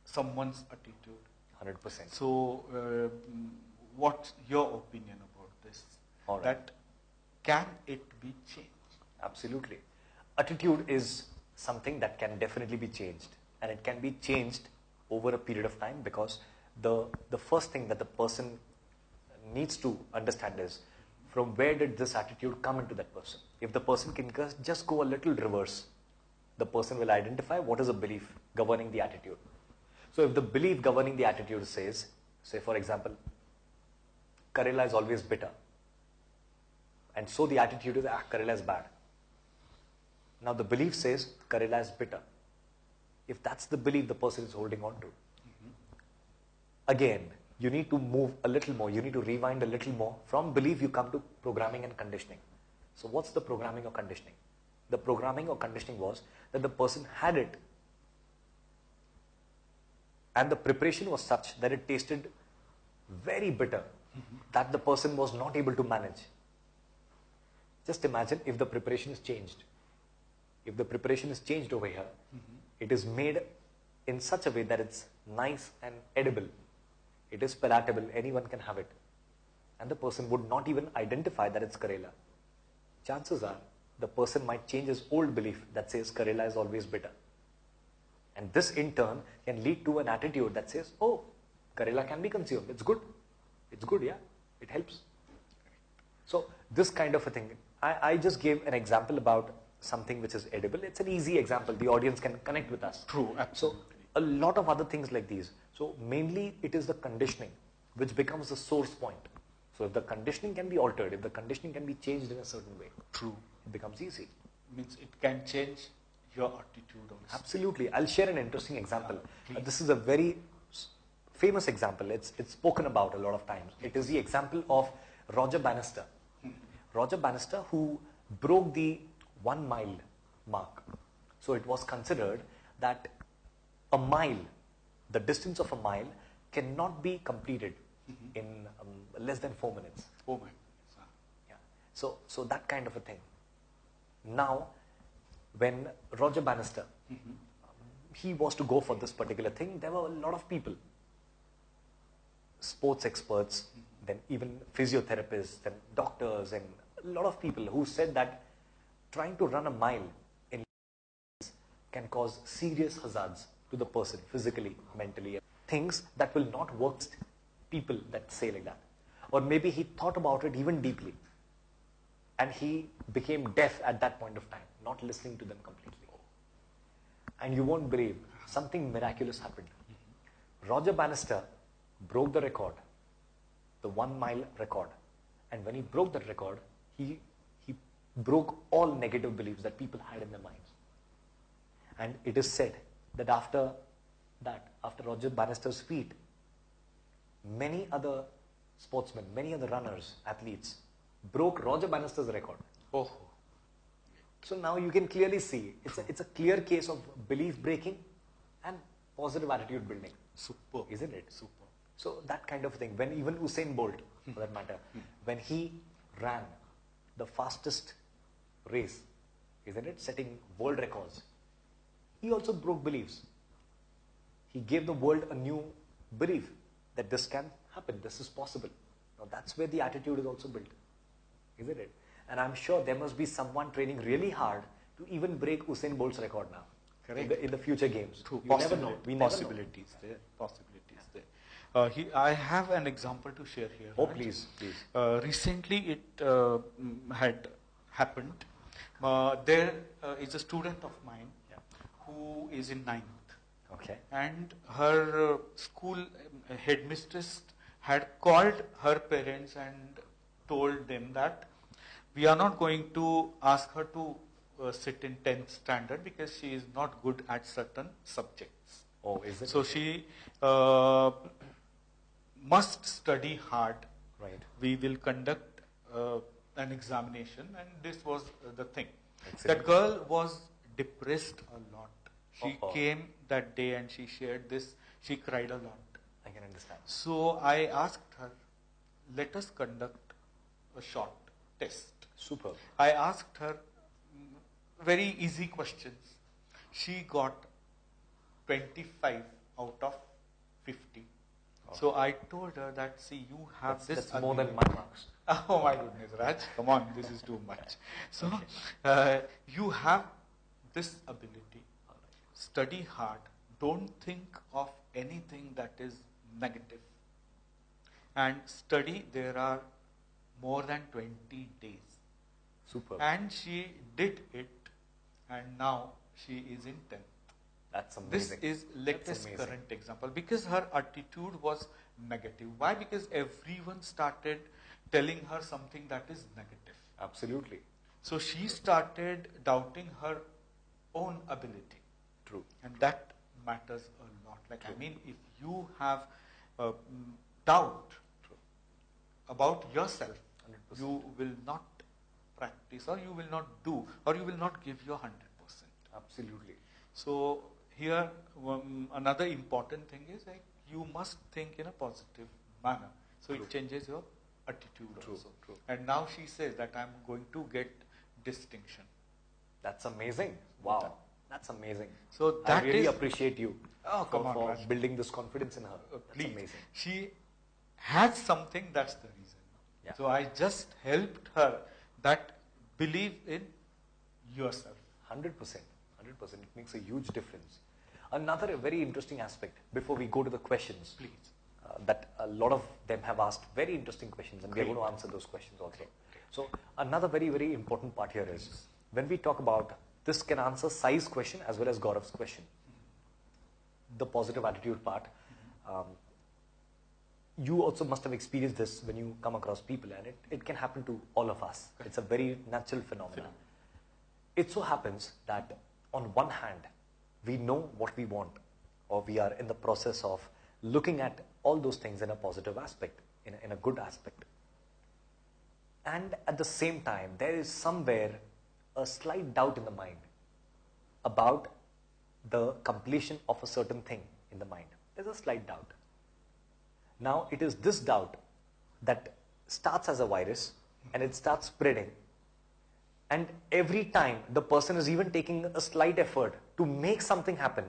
someone's attitude. 100%. So, what's your opinion about this? All right. That can it be changed? Absolutely. Attitude is something that can definitely be changed, and it can be changed over a period of time, because the first thing that the person needs to understand is from where did this attitude come into that person. If the person can just go a little reverse, the person will identify what is a belief governing the attitude. So if the belief governing the attitude says, say for example, Karela is always bitter, and so the attitude is, Karela is bad. Now the belief says Karela is bitter. If that's the belief the person is holding on to, again, you need to move a little more. You need to rewind a little more. From belief, you come to programming and conditioning. So what's the programming or conditioning? The programming or conditioning was that the person had it, and the preparation was such that it tasted very bitter, that the person was not able to manage. Just imagine if the preparation is changed. If the preparation is changed over here, it is made in such a way that it's nice and edible. It is palatable, anyone can have it. And the person would not even identify that it's Karela. Chances are, the person might change his old belief that says Karela is always bitter. And this in turn can lead to an attitude that says, oh, Karela can be consumed, it's good. It's good, yeah, it helps. So this kind of a thing, I just gave an example about something which is edible. It's an easy example, the audience can connect with us. True, absolutely. So a lot of other things like these. So mainly it is the conditioning which becomes the source point. So if the conditioning can be altered, if the conditioning can be changed in a certain way, True. it becomes easy. Means it can change your attitude also. Absolutely. I'll share an interesting example. Please. This is a very famous example. It's spoken about a lot of times. It is the example of Roger Bannister. Roger Bannister, who broke the 1 mile mark. So it was considered that a mile, the distance of a mile, cannot be completed in less than 4 minutes. Oh my goodness. Yeah. So that kind of a thing. Now, when Roger Bannister, he was to go for this particular thing, there were a lot of people, sports experts, then even physiotherapists and doctors, and a lot of people who said that trying to run a mile in can cause serious hazards to the person, physically, mentally, things that will not work. People that say like that. Or maybe he thought about it even deeply. And he became deaf at that point of time, not listening to them completely. And you won't believe, something miraculous happened. Roger Bannister broke the record, the 1 mile record. And when he broke that record, he broke all negative beliefs that people had in their minds. And it is said that after Roger Bannister's feat, many other sportsmen, many other runners, athletes, broke Roger Bannister's record. Oh. So now you can clearly see, it's a clear case of belief breaking and positive attitude building. Super. Isn't it? Super. So that kind of thing, when even Usain Bolt, for that matter, when he ran the fastest race, isn't it, setting world records, he also broke beliefs. He gave the world a new belief that this can happen, this is possible. Now that's where the attitude is also built, isn't it? And I'm sure there must be someone training really hard to even break Usain Bolt's record now. Correct. In the future games. True. You never know. We never know. Possibilities there. Possibilities there. I have an example to share here. Oh, Raj. please. Recently, it had happened. There is a student of mine who is in 9th. Okay. And her school headmistress had called her parents and told them that we are not going to ask her to sit in 10th standard because she is not good at certain subjects. Oh, is it? So she must study hard. Right. We will conduct an examination, and this was the thing. Excellent. That girl was depressed a lot. She Uh-oh. came that day and she shared this. She cried a lot. I can understand. So I asked her, let us conduct a short test. Super. I asked her very easy questions. She got 25 out of 50. Oh. So I told her that, see, you have That's this more than ability. my marks. Oh my goodness, Raj, come on, this is too much. So, you have this ability. Study hard. Don't think of anything that is negative. And study, there are more than 20 days. Super. And she did it, and now she is in 10th. That's This amazing. is latest amazing. current example because her attitude was negative. Why? Because everyone started telling her something that is negative. Absolutely. So she started doubting her own ability. True. And that matters a lot. Like, I mean, if you have doubt about yourself, 100%. you will not practice, or you will not do, or you will not give your 100%. Absolutely. So here, another important thing is like you must think in a positive manner. So True. it changes your attitude True, also. true. And now she says that I'm going to get distinction. That's amazing. Wow. That's amazing. So I that really is- appreciate you for Raj. building this confidence in her. That's Please. amazing. She has something, that's the reason. Yeah. So I just helped her that believe in yourself. 100%. 100%. It makes a huge difference. Another very interesting aspect before we go to the questions. Please. That a lot of them have asked very interesting questions, and we are Great. going to answer those questions also. So another very, very important part here is when we talk about this can answer Sai's question as well as Gaurav's question. The positive attitude part. You also must have experienced this when you come across people, and it can happen to all of us. It's a very natural phenomenon. It so happens that on one hand, we know what we want, or we are in the process of looking at all those things in a positive aspect, in a good aspect. And at the same time, there is somewhere a slight doubt in the mind about the completion of a certain thing in the mind. There's a slight doubt. Now, it is this doubt that starts as a virus and it starts spreading. And every time the person is even taking a slight effort to make something happen,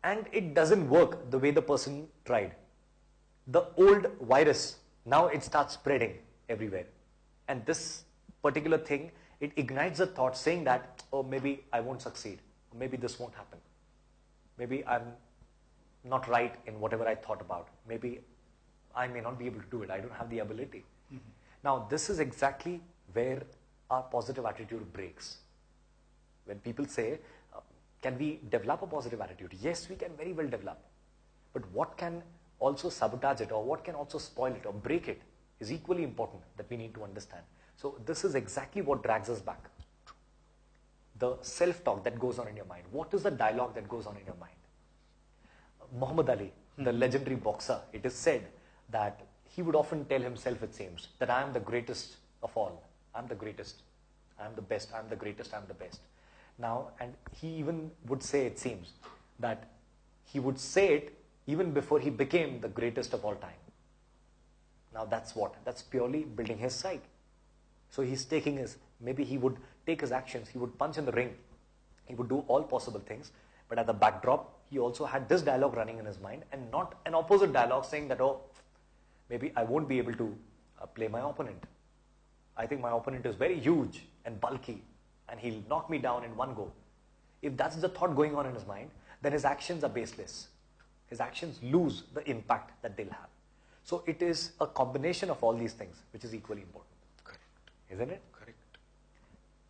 and it doesn't work the way the person tried. The old virus, now it starts spreading everywhere. And this particular thing, it ignites a thought saying that, oh, maybe I won't succeed. Or maybe this won't happen. Maybe I'm not right in whatever I thought about. Maybe I may not be able to do it. I don't have the ability. Now, this is exactly where our positive attitude breaks. When people say, can we develop a positive attitude? Yes, we can very well develop. But what can also sabotage it, or what can also spoil it or break it, is equally important that we need to understand. So this is exactly what drags us back. The self-talk that goes on in your mind. What is the dialogue that goes on in your mind? Muhammad Ali, the legendary boxer, it is said that he would often tell himself, it seems, that I am the greatest of all. I am the greatest. I am the best. I am the greatest. I am the best. Now, and he even would say, it seems, that he would say it even before he became the greatest of all time. Now that's what? That's purely building his psyche. So he's taking his, maybe he would take his actions, he would punch in the ring, he would do all possible things, but at the backdrop, he also had this dialogue running in his mind, and not an opposite dialogue saying that, oh, maybe I won't be able to play my opponent. I think my opponent is very huge and bulky, and he'll knock me down in one go. If that's the thought going on in his mind, then his actions are baseless. His actions lose the impact that they'll have. So it is a combination of all these things which is equally important. Correct. Isn't it? Correct.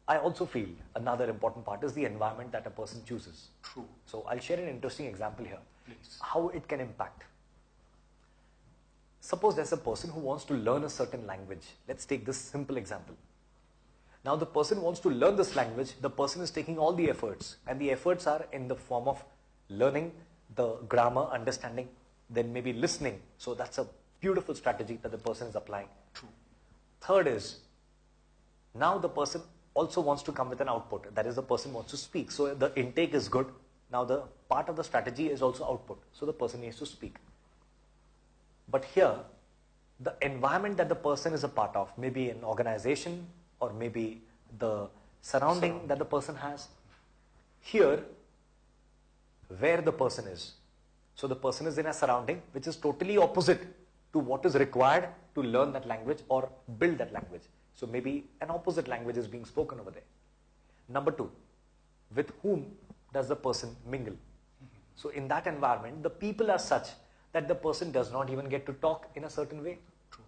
I also feel another important part is the environment that a person chooses. True. So I'll share an interesting example here. Please. How it can impact. Suppose there's a person who wants to learn a certain language. Let's take this simple example. Now the person wants to learn this language, the person is taking all the efforts, and the efforts are in the form of learning the grammar, understanding, then maybe listening. So that's a beautiful strategy that the person is applying. True. Third is, now the person also wants to come with an output. That is, the person wants to speak. So the intake is good. Now the part of the strategy is also output. So the person needs to speak. But here, the environment that the person is a part of, maybe an organization or maybe the surrounding that the person has, here, where the person is. So the person is in a surrounding which is totally opposite to what is required to learn that language or build that language. So maybe an opposite language is being spoken over there. Number two, with whom does the person mingle? So in that environment, the people are such that the person does not even get to talk in a certain way. True.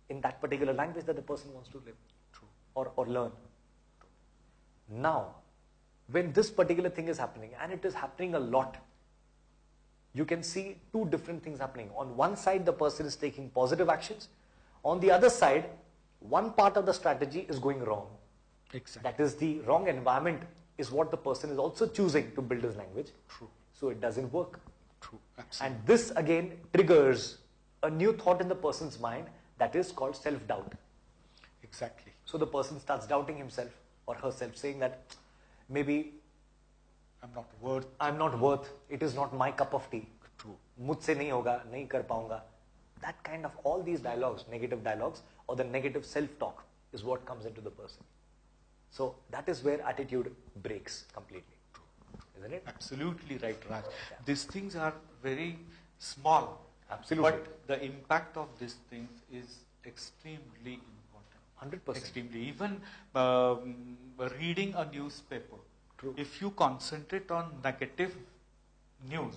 In that particular language that the person wants to live. True. Or learn. Now, when this particular thing is happening, and it is happening a lot, you can see two different things happening. On one side, the person is taking positive actions. On the other side, one part of the strategy is going wrong. Exactly. That is, the wrong environment is what the person is also choosing to build his language. True. So it doesn't work. True. Absolutely. And this again triggers a new thought in the person's mind that is called self-doubt. Exactly. So the person starts doubting himself or herself, saying that maybe I'm not worth. I'm not worth, it is not my cup of tea. True. Mujhse nahi hoga, nahi kar paunga. That kind of all these dialogues, negative dialogues or the negative self-talk is what comes into the person. So that is where attitude breaks completely. Isn't it? Absolutely right, Raj. Yeah. These things are very small. Absolutely. But the impact of these things is extremely important. 100%. Extremely. Even reading a newspaper. True. If you concentrate on negative news,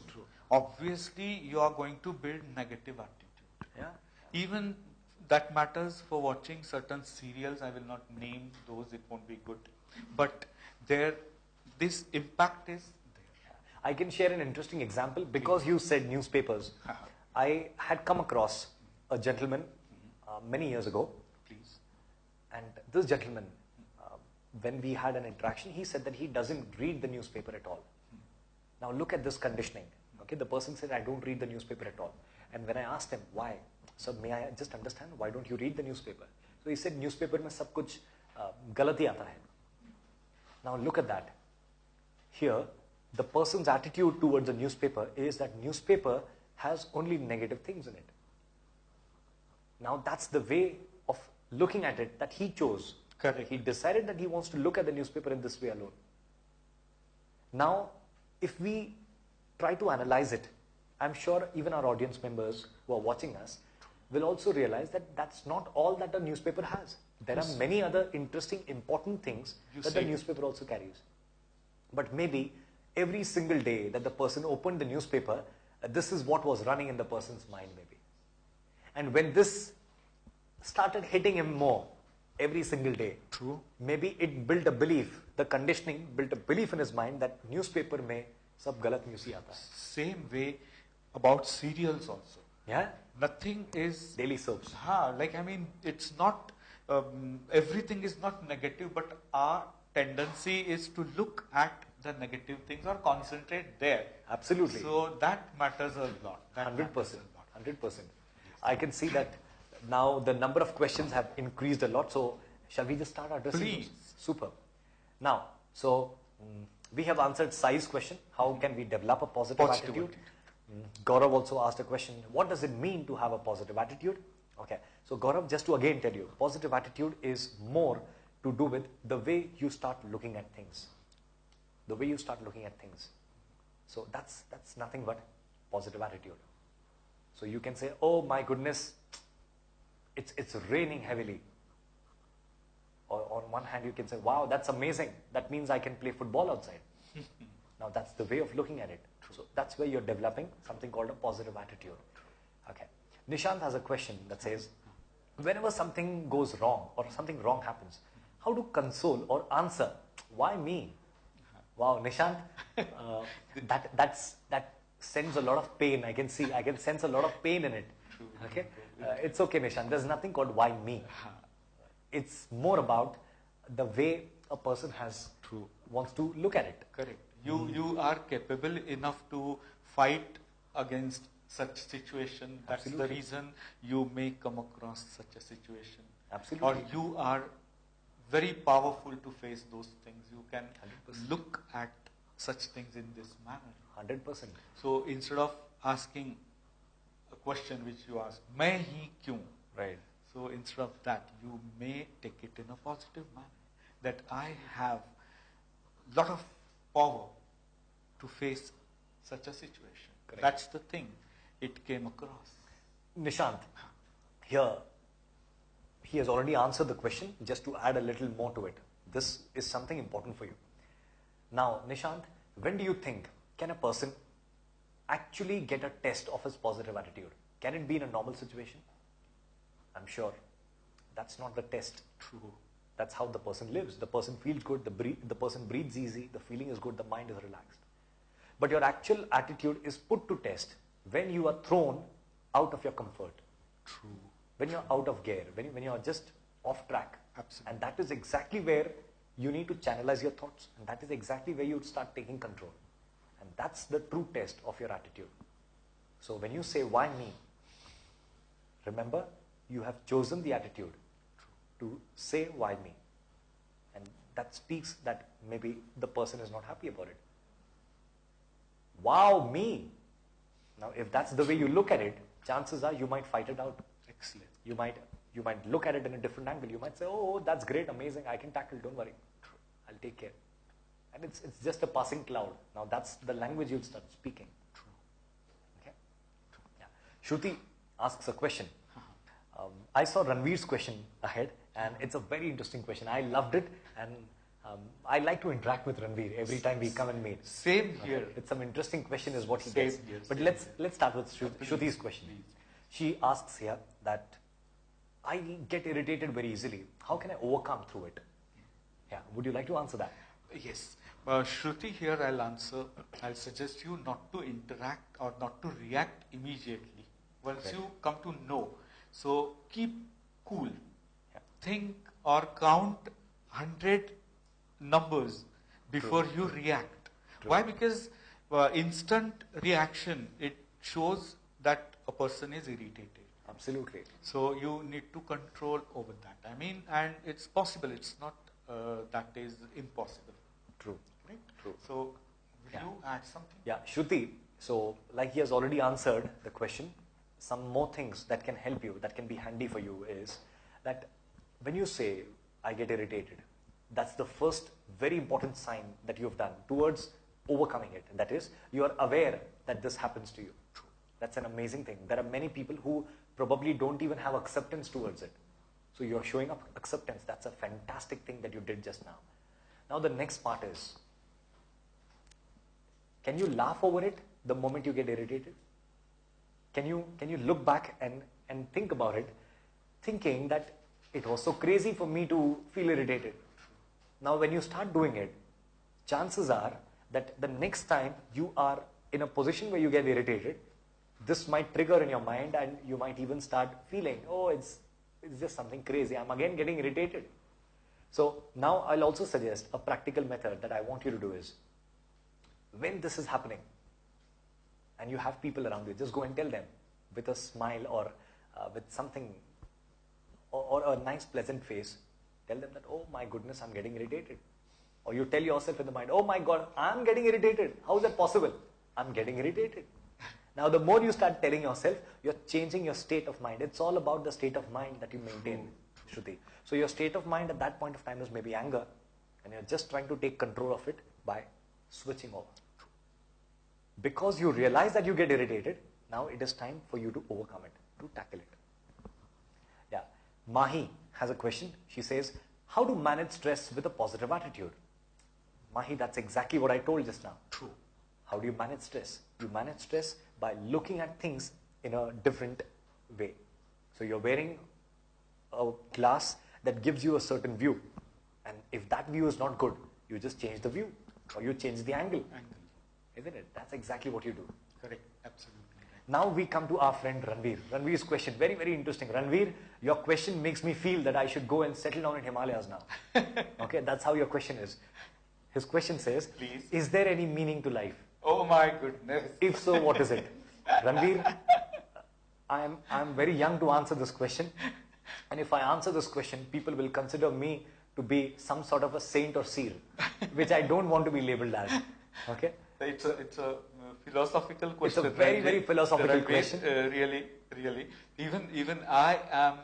obviously you are going to build negative attitude. Yeah. Even that matters for watching certain serials. I will not name those, it won't be good. But this impact is there. I can share an interesting example because you said newspapers. I had come across a gentleman many years ago. Please. And this gentleman, when we had an interaction, he said that he doesn't read the newspaper at all. Now look at this conditioning. Okay, the person said, I don't read the newspaper at all. And when I asked him, why? So may I just understand, why don't you read the newspaper? So he said, newspaper mein sab kuch galati aata hai. Now look at that. Here, the person's attitude towards the newspaper is that newspaper has only negative things in it. Now that's the way of looking at it that he chose. Correct. He decided that he wants to look at the newspaper in this way alone. Now, if we try to analyze it, I'm sure even our audience members who are watching us will also realize that that's not all that a newspaper has. There are many other interesting, important things that the newspaper also carries. But maybe every single day that the person opened the newspaper, this is what was running in the person's mind maybe. And when this started hitting him more every single day, True. maybe it built a belief, the conditioning built a belief in his mind that newspaper mein sab galat news hi aata hai. Same way about serials also. Yeah? Nothing is Daily soaps. like I mean, it's not everything is not negative, but our tendency is to look at the negative things or concentrate there. Absolutely. So that matters a lot. That 100%. matters a lot. 100%. I can see that now the number of questions have increased a lot. So, shall we just start addressing Please. those? Super. Now, so we have answered Sai's question. How can we develop a positive attitude? Gaurav also asked a question. What does it mean to have a positive attitude? Okay. So, Gaurav, just to again tell you, positive attitude is more to do with the way you start looking at things. The way you start looking at things. So, that's nothing but positive attitude. So you can say, oh my goodness, it's raining heavily. Or on one hand you can say, wow, that's amazing. That means I can play football outside. Now that's the way of looking at it. So that's where you're developing something called a positive attitude. Okay. Nishant has a question that says, whenever something goes wrong or something wrong happens, how to console or answer? Why me? Wow, Nishant, that sends a lot of pain. I can sense a lot of pain in it. Okay, it's okay, Nishant. There's nothing called why me. It's more about the way a person wants to look at it. Correct. You are capable enough to fight against such situation. That's Absolutely. the reason you may come across such a situation. Absolutely. Or you are very powerful to face those things. You can 100%. look at such things in this manner. 100%. So instead of asking a question which you ask, "Main hi kyun?" Right. So instead of that, you may take it in a positive manner. That I have lot of power to face such a situation. Correct. That's the thing it came across. Nishant, here, he has already answered the question. Just to add a little more to it, this is something important for you. Now, Nishant, when do you think can a person actually get a test of his positive attitude? Can it be in a normal situation? I'm sure that's not the test. True. That's how the person lives. The person feels good, the person breathes easy, the feeling is good, the mind is relaxed. But your actual attitude is put to test when you are thrown out of your comfort. True. When you're out of gear, when you're just off track. Absolutely. And that is exactly where you need to channelize your thoughts. And that is exactly where you start taking control. And that's the true test of your attitude. So when you say, why me? Remember, you have chosen the attitude to say, why me? And that speaks that maybe the person is not happy about it. Wow, me! Now, if that's the way you look at it, chances are you might fight it out. Excellent. You might look at it in a different angle. You might say, oh, that's great, amazing, I can tackle, don't worry. I'll take care. And it's just a passing cloud. Now that's the language you'll start speaking. True. Okay? Yeah. Shruti asks a question. I saw Ranveer's question ahead, and it's a very interesting question. I loved it, and I like to interact with Ranveer every time we come and meet. Same here. It's some interesting question is what he Same gets. here, But same let's start with Shruti's question. Please. She asks here that I get irritated very easily. How can I overcome through it? Yeah. Would you like to answer that? Yes. Shruti, here I'll suggest you not to interact or not to react immediately. Once Right. you come to know, so keep cool. Yeah. Think or count 100 numbers before True. you react. True. Why? Because instant reaction, it shows that a person is irritated. Absolutely. So you need to control over that. I mean, and it's possible. It's not that is impossible. True. Right? True. So will Yeah. you add something? Yeah, Shruti, so like he has already answered the question, some more things that can help you, that can be handy for you is that when you say, I get irritated, that's the first very important sign that you've done towards overcoming it. That is, you are aware that this happens to you. True. That's an amazing thing. There are many people who probably don't even have acceptance towards it. So you're showing up acceptance. That's a fantastic thing that you did just now. Now the next part is, can you laugh over it the moment you get irritated? Can you look back and and think about it, thinking that it was so crazy for me to feel irritated. Now when you start doing it, chances are that the next time you are in a position where you get irritated, this might trigger in your mind and you might even start feeling, oh, it's just something crazy. I'm again getting irritated. So now I'll also suggest a practical method that I want you to do is, when this is happening and you have people around you, just go and tell them with a smile or with something or a nice pleasant face. Tell them that, oh my goodness, I'm getting irritated. Or you tell yourself in the mind, oh my God, I'm getting irritated. How is that possible? I'm getting irritated. Now the more you start telling yourself, you're changing your state of mind. It's all about the state of mind that you maintain, Shruti. So your state of mind at that point of time is maybe anger, and you're just trying to take control of it by switching over. Because you realize that you get irritated, now it is time for you to overcome it, to tackle it. Yeah. Mahi has a question. She says, how to manage stress with a positive attitude? Mahi, that's exactly what I told just now. True. How do you manage stress? You manage stress by looking at things in a different way. So you're wearing a glass that gives you a certain view. And if that view is not good, you just change the view or you change the angle. Isn't it? That's exactly what you do. Correct. Absolutely. Right. Now we come to our friend Ranveer. Ranveer's question, very, very interesting. Ranveer, your question makes me feel that I should go and settle down in Himalayas now. Okay, that's how your question is. His question says, please, is there any meaning to life? Oh my goodness. If so, what is it? Ranveer, I'm very young to answer this question. And if I answer this question, people will consider me to be some sort of a saint or seer, which I don't want to be labeled as. Okay? It's a philosophical question. It's a very, very philosophical question. Really. Even I am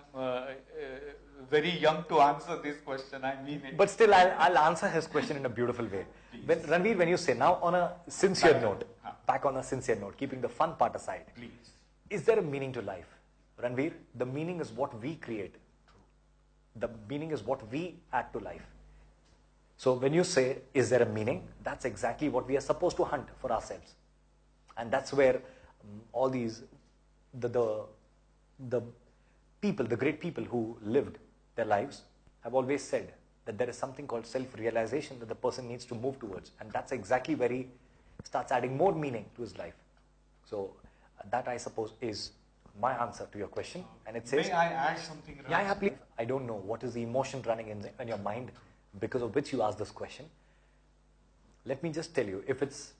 very young to answer this question. I mean it. But still, I'll answer his question in a beautiful way. Ranveer, when you say, now on a sincere note, back on a sincere note, keeping the fun part aside, please, is there a meaning to life? Ranveer, the meaning is what we create. The meaning is what we add to life. So when you say, is there a meaning? That's exactly what we are supposed to hunt for ourselves. And that's where all these, the people, the great people who lived their lives have always said that there is something called self-realization that the person needs to move towards. And that's exactly where he starts adding more meaning to his life. So that, I suppose, is my answer to your question. And it says, may I add something? Yeah, please. I don't know what is the emotion running in your mind because of which you ask this question. Let me just tell you, if it's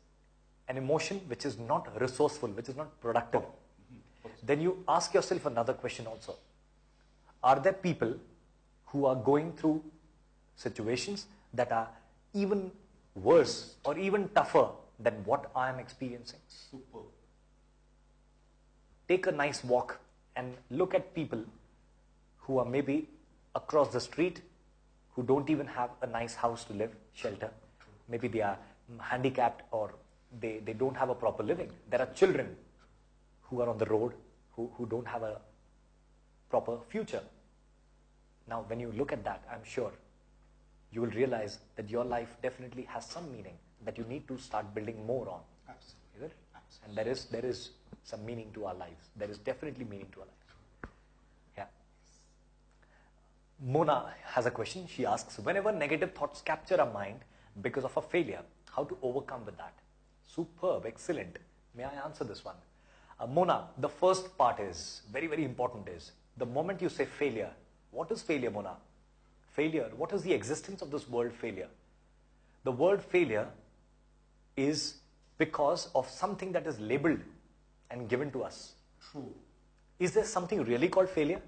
an emotion which is not resourceful, which is not productive, then you ask yourself another question also. Are there people who are going through situations that are even worse or even tougher than what I am experiencing? Super. Take a nice walk and look at people who are maybe across the street, who don't even have a nice house to live, shelter. Maybe they are handicapped or they don't have a proper living. There are children who are on the road who don't have a proper future. Now, when you look at that, I'm sure you will realize that your life definitely has some meaning that you need to start building more on. Absolutely. Is it? Absolutely. And there is some meaning to our lives. There is definitely meaning to our lives. Yeah. Mona has a question. She asks, whenever negative thoughts capture our mind because of a failure, how to overcome with that? Superb, excellent. May I answer this one? Mona, the first part is, very, very important is, the moment you say failure, what is failure, Mona? Failure, what is the existence of this word failure? The word failure is because of something that is labeled and given to us. True. Is there something really called failure?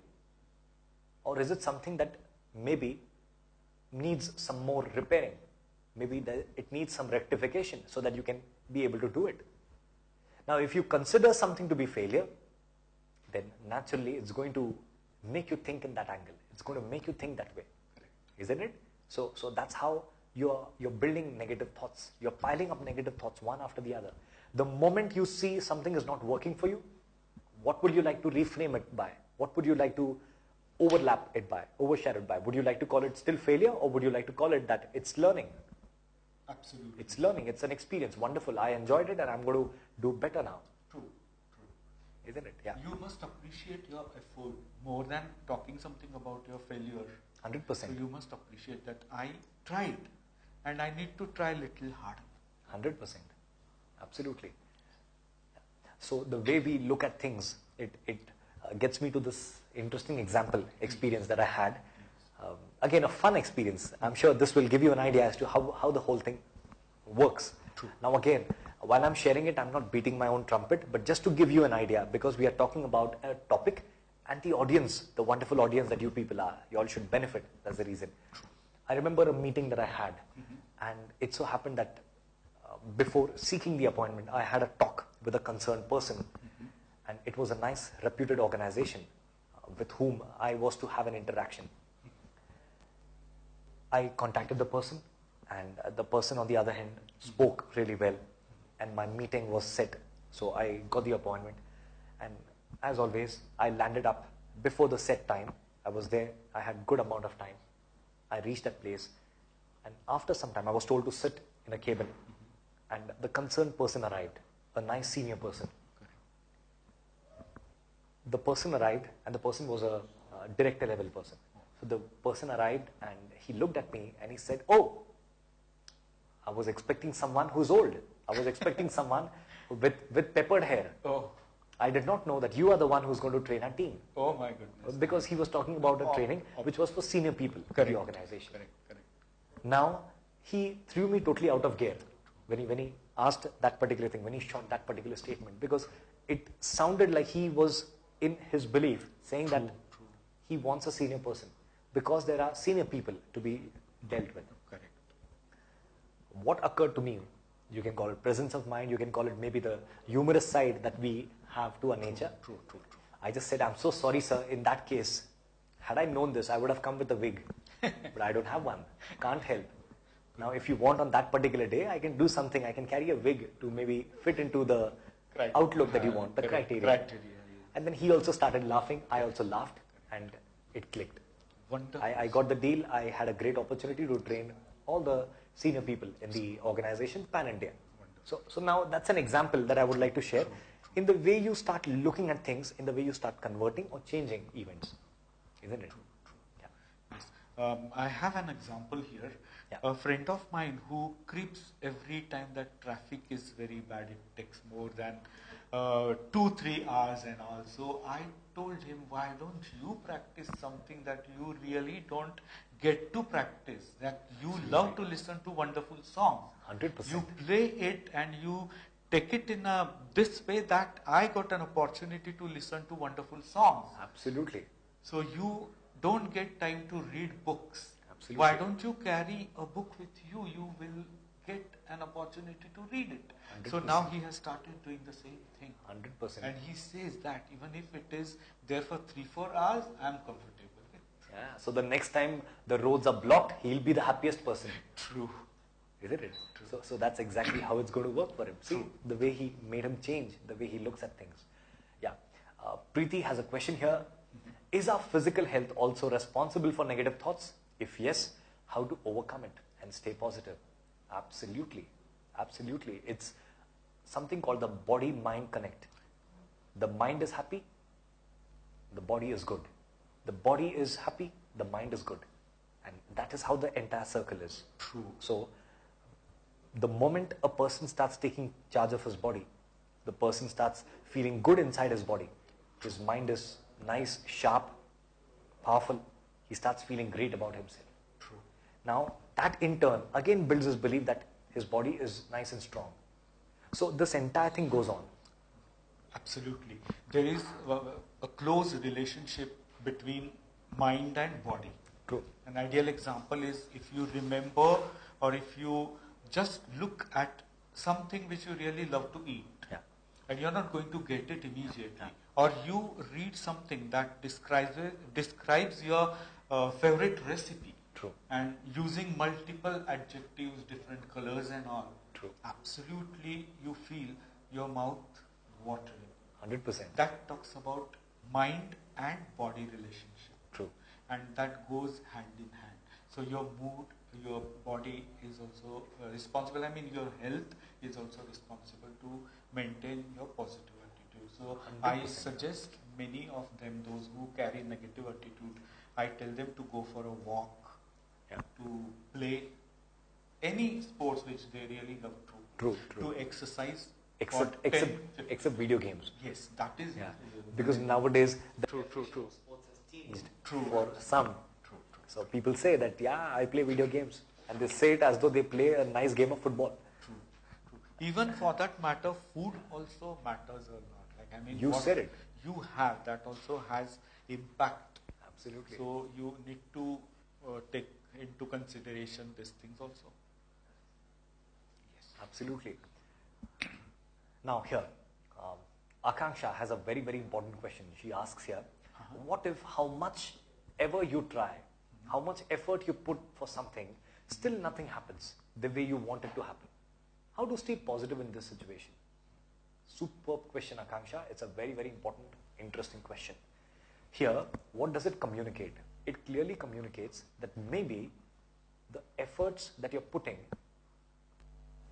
Or is it something that maybe needs some more repairing? Maybe it needs some rectification so that you can be able to do it. Now, if you consider something to be failure, then naturally it's going to make you think in that angle. It's going to make you think that way. Isn't it? So that's how you're building negative thoughts. You're piling up negative thoughts one after the other. The moment you see something is not working for you, what would you like to reframe it by? What would you like to overlap it by, overshadow it by? Would you like to call it still failure, or would you like to call it that it's learning? Absolutely. It's learning. It's an experience. Wonderful. I enjoyed it and I'm going to do better now. True. Isn't it? Yeah. You must appreciate your effort more than talking something about your failure. 100%. So you must appreciate that I tried and I need to try a little harder. 100%. Absolutely. So the way we look at things, it gets me to this interesting experience that I had. Again, a fun experience. I'm sure this will give you an idea as to how the whole thing works. True. Now again, while I'm sharing it, I'm not beating my own trumpet, but just to give you an idea, because we are talking about a topic and the audience, the wonderful audience that you people are, you all should benefit. That's the reason. I remember a meeting that I had, and it so happened that before seeking the appointment, I had a talk with a concerned person, and it was a nice, reputed organization with whom I was to have an interaction. I contacted the person, and the person on the other hand spoke really well, and my meeting was set. So I got the appointment, and as always, I landed up before the set time. I was there, I had good amount of time. I reached that place, and after some time I was told to sit in a cabin, and the concerned person arrived, a nice senior person. The person arrived, and the person was a director level person. So the person arrived, and he looked at me and he said, "Oh, I was expecting someone who's old. I was expecting someone with peppered hair. Oh, I did not know that you are the one who's going to train our team." oh my goodness. Because he was talking about a training which was for senior people in the organization. Correct. Now, he threw me totally out of gear when he asked that particular thing, when he shot that particular statement, because it sounded like he was in his belief saying that he wants a senior person because there are senior people to be dealt with. Correct. What occurred to me, you can call it presence of mind, you can call it maybe the humorous side that we have to our nature. True. I just said, "I'm so sorry, sir. In that case, had I known this, I would have come with a wig. But I don't have one. Can't help. Now, if you want on that particular day, I can do something. I can carry a wig to maybe fit into the outlook that you want, the criteria." And then he also started laughing. I also laughed, and it clicked. Wonderful. I got the deal. I had a great opportunity to train all the senior people in the organization, pan-India. So now that's an example that I would like to share in the way you start looking at things, in the way you start converting or changing events. Isn't it? Yeah. Yes. I have an example here. Yeah. A friend of mine who creeps every time that traffic is very bad. It takes more than 2-3 hours and all. So I told him, why don't you practice something that you really don't get to practice? That you love to listen to wonderful songs. 100%. You play it and you take it in this way that I got an opportunity to listen to wonderful songs. Absolutely. So you don't get time to read books. Absolutely. Why don't you carry a book with you? You will get an opportunity to read it. 100%. So now he has started doing the same thing. 100%. And he says that even if it is there for 3-4 hours, I am comfortable with. Yeah. So the next time the roads are blocked, he'll be the happiest person. True. Isn't it? So that's exactly how it's going to work for him. See, the way he made him change, the way he looks at things. Yeah. Preeti has a question here. Is our physical health also responsible for negative thoughts? If yes, how to overcome it and stay positive? Absolutely. Absolutely. It's something called the body-mind connect. The mind is happy, the body is good. The body is happy, the mind is good. And that is how the entire circle is. True. So, the moment a person starts taking charge of his body, the person starts feeling good inside his body. His mind is nice, sharp, powerful. He starts feeling great about himself. True. Now, that in turn again builds his belief that his body is nice and strong. So, this entire thing goes on. Absolutely. There is a close relationship between mind and body. True. An ideal example is if you remember or if you just look at something which you really love to eat. Yeah. And you're not going to get it immediately. Or you read something that describes your favorite recipe. True. And using multiple adjectives, different colors and all. True. Absolutely you feel your mouth watering. 100%. That talks about mind and body relationship. True. And that goes hand in hand. So your mood, your body is also responsible. I mean, your health is also responsible to maintain your positive attitude. true. So I 100%. suggest many of them, those who carry negative attitude, I tell them to go for a walk, Yeah. to play any sports which they really love to. True, true. To exercise. Except, for 10, except, 15. except video games. Yes, that is. Yeah. Because nowadays, True, true, true. Sports has changed. True. for some, True, true. so people say that, yeah, I play video games. And they say it as though they play a nice game of football. True, true. Even for that matter, food also matters a lot. Like I mean, You what said it. you have that also has impact. Absolutely. So you need to take into consideration these things also. Yes. Absolutely. Now here, Akanksha has a very, very important question. She asks here, what if how much ever you try, how much effort you put for something, still nothing happens the way you want it to happen? How to stay positive in this situation? Superb question, Akanksha. It's a very, very important, interesting question. Here, what does it communicate? It clearly communicates that maybe the efforts that you're putting,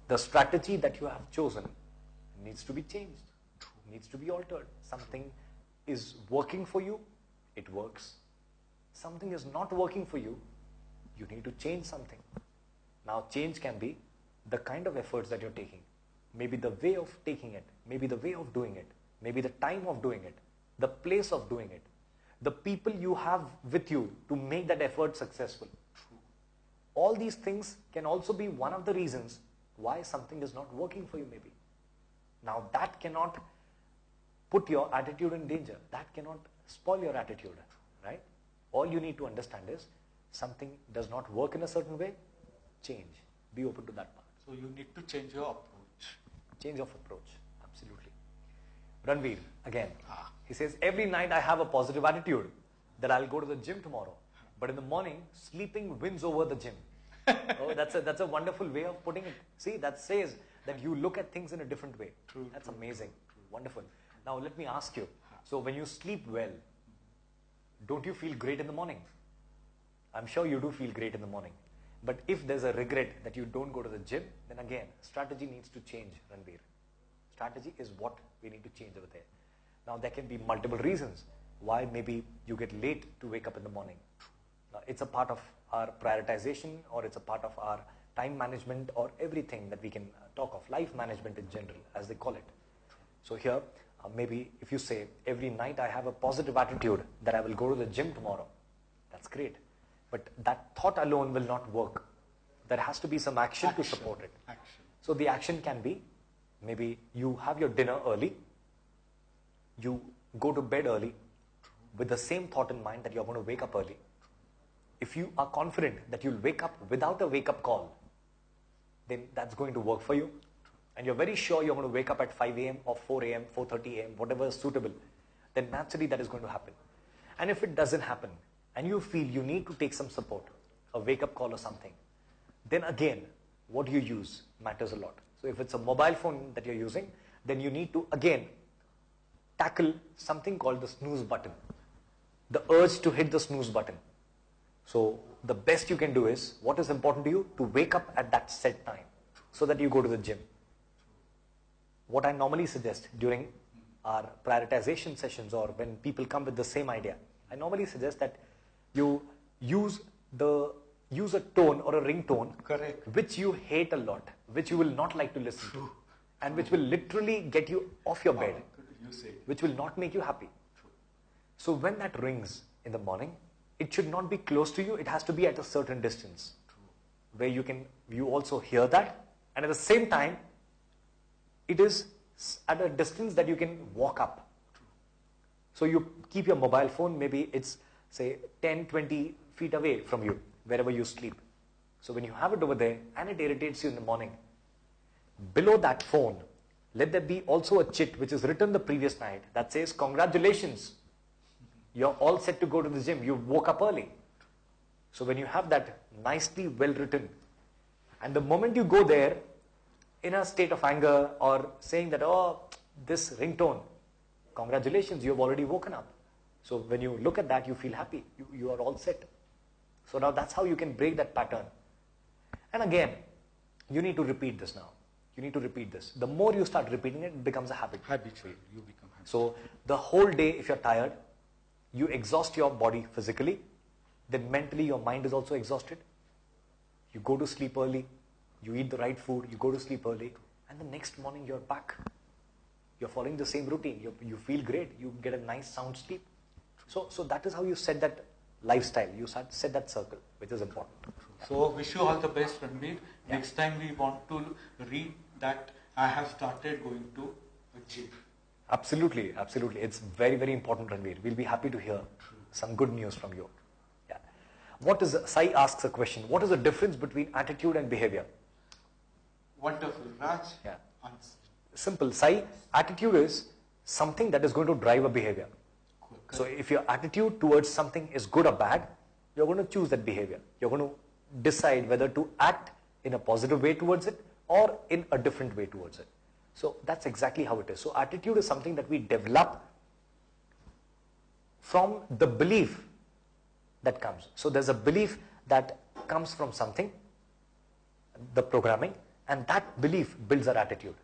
the strategy that you have chosen needs to be changed, needs to be altered. Something is working for you, it works. Something is not working for you, you need to change something. Now, change can be the kind of efforts that you're taking, maybe the way of taking it, maybe the way of doing it, maybe the time of doing it, the place of doing it, the people you have with you to make that effort successful. All these things can also be one of the reasons why something is not working for you maybe. Now that cannot put your attitude in danger. That cannot spoil your attitude, right? All you need to understand is something does not work in a certain way, change. Be open to that part. So you need to change your approach. Change of approach, absolutely. Ranveer, again, he says, every night I have a positive attitude that I'll go to the gym tomorrow. But in the morning, sleeping wins over the gym. Oh, that's a wonderful way of putting it. See, that says that you look at things in a different way. True, That's true, amazing. Wonderful. Now, let me ask you. So, when you sleep well, don't you feel great in the morning? I'm sure you do feel great in the morning. But if there's a regret that you don't go to the gym, then again, strategy needs to change, Ranveer. Strategy is what we need to change over there. Now, there can be multiple reasons why maybe you get late to wake up in the morning. Now, it's a part of our prioritization, or it's a part of our time management, or everything that we can talk of, life management in general, as they call it. So here, maybe if you say, every night I have a positive attitude that I will go to the gym tomorrow, that's great. But that thought alone will not work. There has to be some action to support it. Action. So the action can be, maybe you have your dinner early, you go to bed early, with the same thought in mind that you're going to wake up early. If you are confident that you'll wake up without a wake-up call, then that's going to work for you. And you're very sure you're going to wake up at 5 a.m. or 4 a.m., 4:30 a.m., whatever is suitable, then naturally that is going to happen. And if it doesn't happen, and you feel you need to take some support, a wake-up call or something, then again, what you use matters a lot. So if it's a mobile phone that you're using, then you need to again tackle something called the snooze button. The urge to hit the snooze button. So the best you can do is, what is important to you? To wake up at that set time so that you go to the gym. What I normally suggest during our prioritization sessions, or when people come with the same idea, I normally suggest that you use a tone or a ringtone, Correct. which you hate a lot, which you will not like to listen to, and which will literally get you off your bed, You say. which will not make you happy. So when that rings in the morning, it should not be close to you. It has to be at a certain distance, where you also hear that, and at the same time, it is at a distance that you can walk up. So you keep your mobile phone, maybe it's say 10, 20 feet away from you, wherever you sleep. So when you have it over there and it irritates you in the morning, below that phone, let there be also a chit which is written the previous night that says, congratulations, you're all set to go to the gym, you woke up early. So when you have that nicely well written, and the moment you go there in a state of anger or saying that, oh, this ringtone, congratulations, you have already woken up. So when you look at that, you feel happy, you are all set. So now that's how you can break that pattern. And again, you need to repeat this now. You need to repeat this. The more you start repeating it, it becomes a habit. Habitual. You become habitual. So the whole day, if you're tired, you exhaust your body physically, then mentally your mind is also exhausted. You go to sleep early, you eat the right food, you go to sleep early, and the next morning you're back. You're following the same routine. You feel great. You get a nice sound sleep. So that is how you set that lifestyle. You set that circle, which is important. So wish you all the best, Ranveer. Next time we want to read that I have started going to a gym. Absolutely, absolutely. It's very, very important, Ranveer. We'll be happy to hear some good news from you. Yeah. Sai asks a question. What is the difference between attitude and behavior? Wonderful. Raj, Yeah. answer. Simple. Sai, attitude is something that is going to drive a behavior. Cool. So if your attitude towards something is good or bad, you're going to choose that behavior. You're going to decide whether to act in a positive way towards it or in a different way towards it. So that's exactly how it is. So attitude is something that we develop from the belief that comes. So there's a belief that comes from something, the programming, and that belief builds our attitude.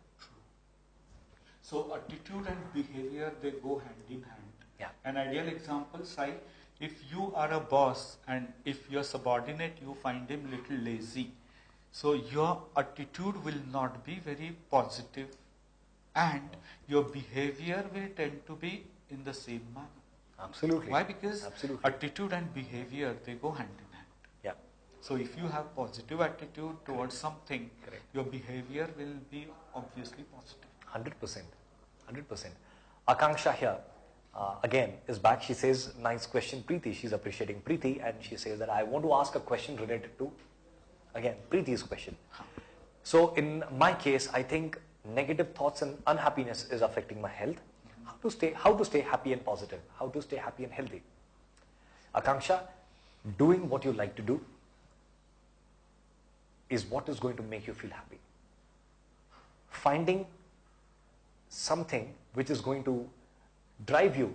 So attitude and behavior, they go hand in hand. Yeah. An ideal example, Sai, if you are a boss and if your subordinate, you find him little lazy, so your attitude will not be very positive and your behavior will tend to be in the same manner. Absolutely. Why? Because Absolutely. attitude and behavior, they go hand in hand. Yeah. So if you have positive attitude towards something, Correct. your behavior will be obviously positive. 100%. 100%. Akanksha here, again, is back. She says, nice question, Preeti. She's appreciating Preeti, and she says that I want to ask a question related to, again, Preeti's question. So in my case, I think negative thoughts and unhappiness is affecting my health. How to stay happy and positive? How to stay happy and healthy? Akanksha, doing what you like to do is what is going to make you feel happy. Finding something which is going to drive you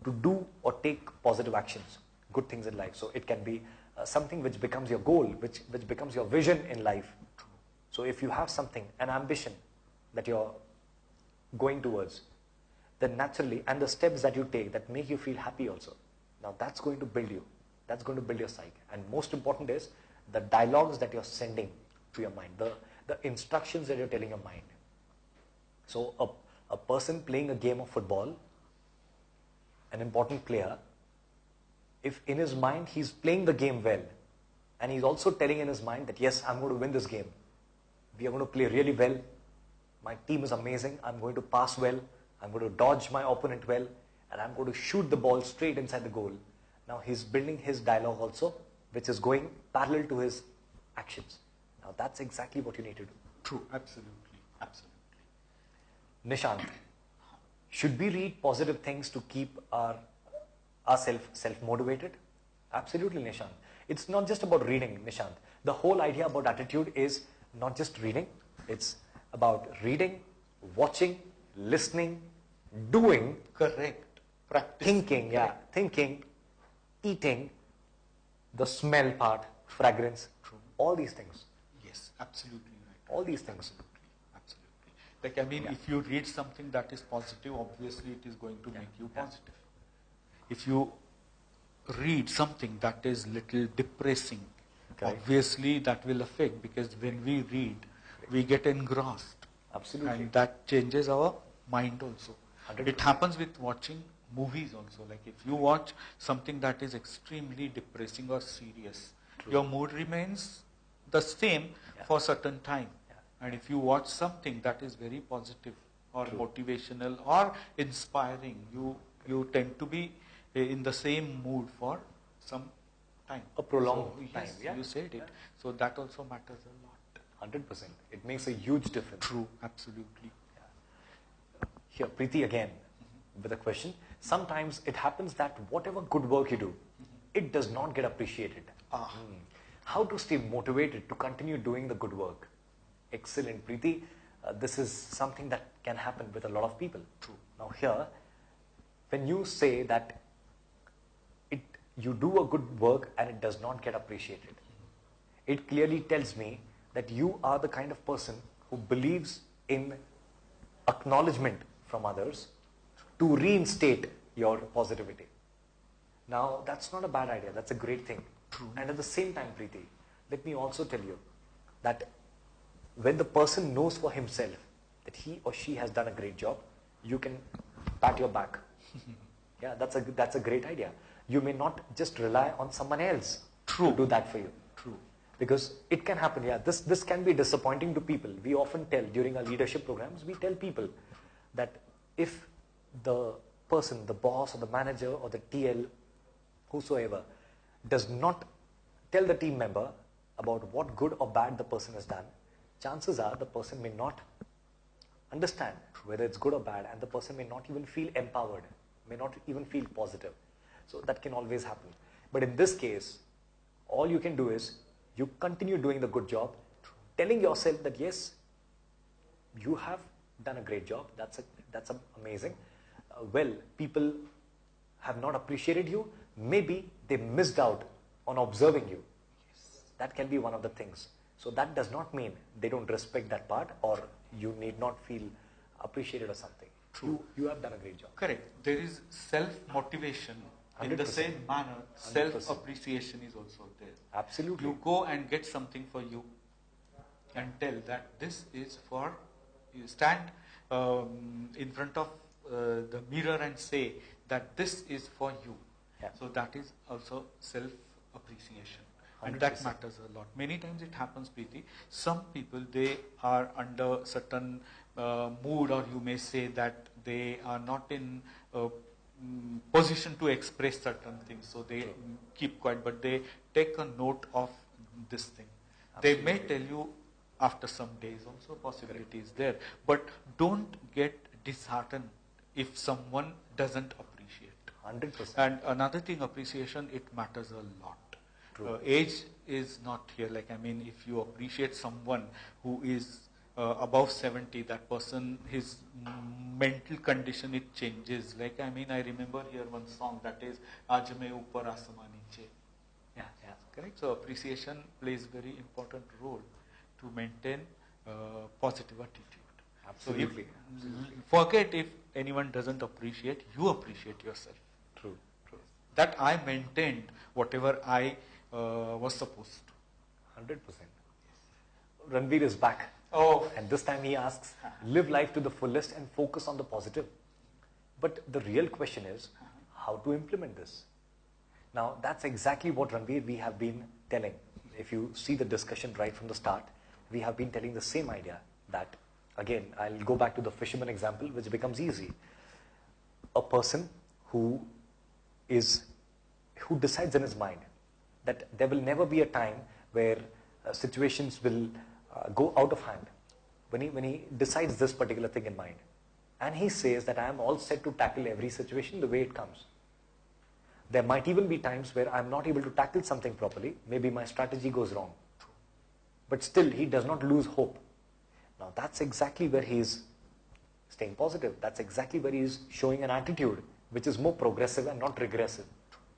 to do or take positive actions, good things in life. So it can be something which becomes your goal, which becomes your vision in life. So if you have something, an ambition that you're going towards, then naturally, and the steps that you take that make you feel happy also, now that's going to build you. That's going to build your psyche. And most important is the dialogues that you're sending to your mind, the instructions that you're telling your mind. So a person playing a game of football, an important player, if in his mind he's playing the game well, and he's also telling in his mind that yes, I'm going to win this game. We are going to play really well. My team is amazing. I'm going to pass well. I'm going to dodge my opponent well. And I'm going to shoot the ball straight inside the goal. Now he's building his dialogue also, which is going parallel to his actions. Now that's exactly what you need to do. True. Absolutely. Absolutely. Nishant, should we read positive things to keep ourselves self-motivated? Absolutely, Nishant. It's not just about reading, Nishant. The whole idea about attitude is not just reading. It's about reading, watching, listening, doing, Correct. Practice. thinking, eating, the smell part, fragrance, all these things. Yes, absolutely right. All these things. Absolutely. Like, I mean, if you read something that is positive, obviously it is going to make you positive. If you read something that is little depressing, Correct. obviously that will affect, because when we read, we get engrossed. Absolutely. And that changes our mind also. 100%. It happens with watching movies also. Like if you watch something that is extremely depressing or serious, your mood remains the same for certain time. Yeah. And if you watch something that is very positive or motivational or inspiring, you tend to be in the same mood for some time. A prolonged So, time. yes, Yeah. you said it. So that also matters a lot. 100%. It makes a huge difference. True, absolutely. Here, Preeti again with a question. Sometimes it happens that whatever good work you do, it does not get appreciated. How to stay motivated to continue doing the good work? Excellent, Preeti. This is something that can happen with a lot of people. True. Now here, when you say that you do a good work and it does not get appreciated, it clearly tells me that you are the kind of person who believes in acknowledgement from others to reinstate your positivity. Now, that's not a bad idea. That's a great thing. True. And at the same time, Preeti, let me also tell you that when the person knows for himself that he or she has done a great job, you can pat your back. Yeah, that's a great idea. You may not just rely on someone else True. to do that for you. True. Because it can happen, yeah. This can be disappointing to people. We often tell during our leadership programs, we tell people that if the person, the boss or the manager or the TL, whosoever, does not tell the team member about what good or bad the person has done, chances are the person may not understand whether it's good or bad, and the person may not even feel empowered, may not even feel positive. So that can always happen. But in this case, all you can do is you continue doing the good job, telling yourself that yes, you have done a great job. That's amazing. Well, people have not appreciated you. Maybe they missed out on observing you. That can be one of the things. So that does not mean they don't respect that part or you need not feel appreciated or something. True. You have done a great job. Correct. There is self-motivation. In the 100%. same manner, 100%. self-appreciation is also there. Absolutely. You go and get something for you and tell that this is for you. Stand in front of the mirror and say that this is for you. Yeah. So that is also self-appreciation. And that matters a lot. Many times it happens, Preeti. Some people, they are under certain mood, or you may say that they are not in position to express certain things. So they keep quiet, but they take a note of this thing. Absolutely. They may tell you after some days also, possibility is there. But don't get disheartened if someone doesn't appreciate. 100%. And another thing, appreciation, it matters a lot. Age is not here. Like, I mean, if you appreciate someone who is above 70, that person, his mental condition, it changes. Like, I mean, I remember here one song that is Aaj Main Upar Aasamaan Neeche. Yeah. Correct? So appreciation plays very important role to maintain positive attitude. Absolutely. So forget if anyone doesn't appreciate, you appreciate yourself. True. That I maintained whatever I was supposed to. 100%. Ranveer is back. Oh. And this time he asks, live life to the fullest and focus on the positive. But the real question is, how to implement this? Now, that's exactly what Ranveer we have been telling. If you see the discussion right from the start, we have been telling the same idea that, again, I'll go back to the fisherman example, which becomes easy. A person who decides in his mind that there will never be a time where situations will go out of hand. When he decides this particular thing in mind, and he says that I am all set to tackle every situation the way it comes. There might even be times where I'm not able to tackle something properly. Maybe my strategy goes wrong. But still, he does not lose hope. Now, that's exactly where he is staying positive. That's exactly where he is showing an attitude which is more progressive and not regressive,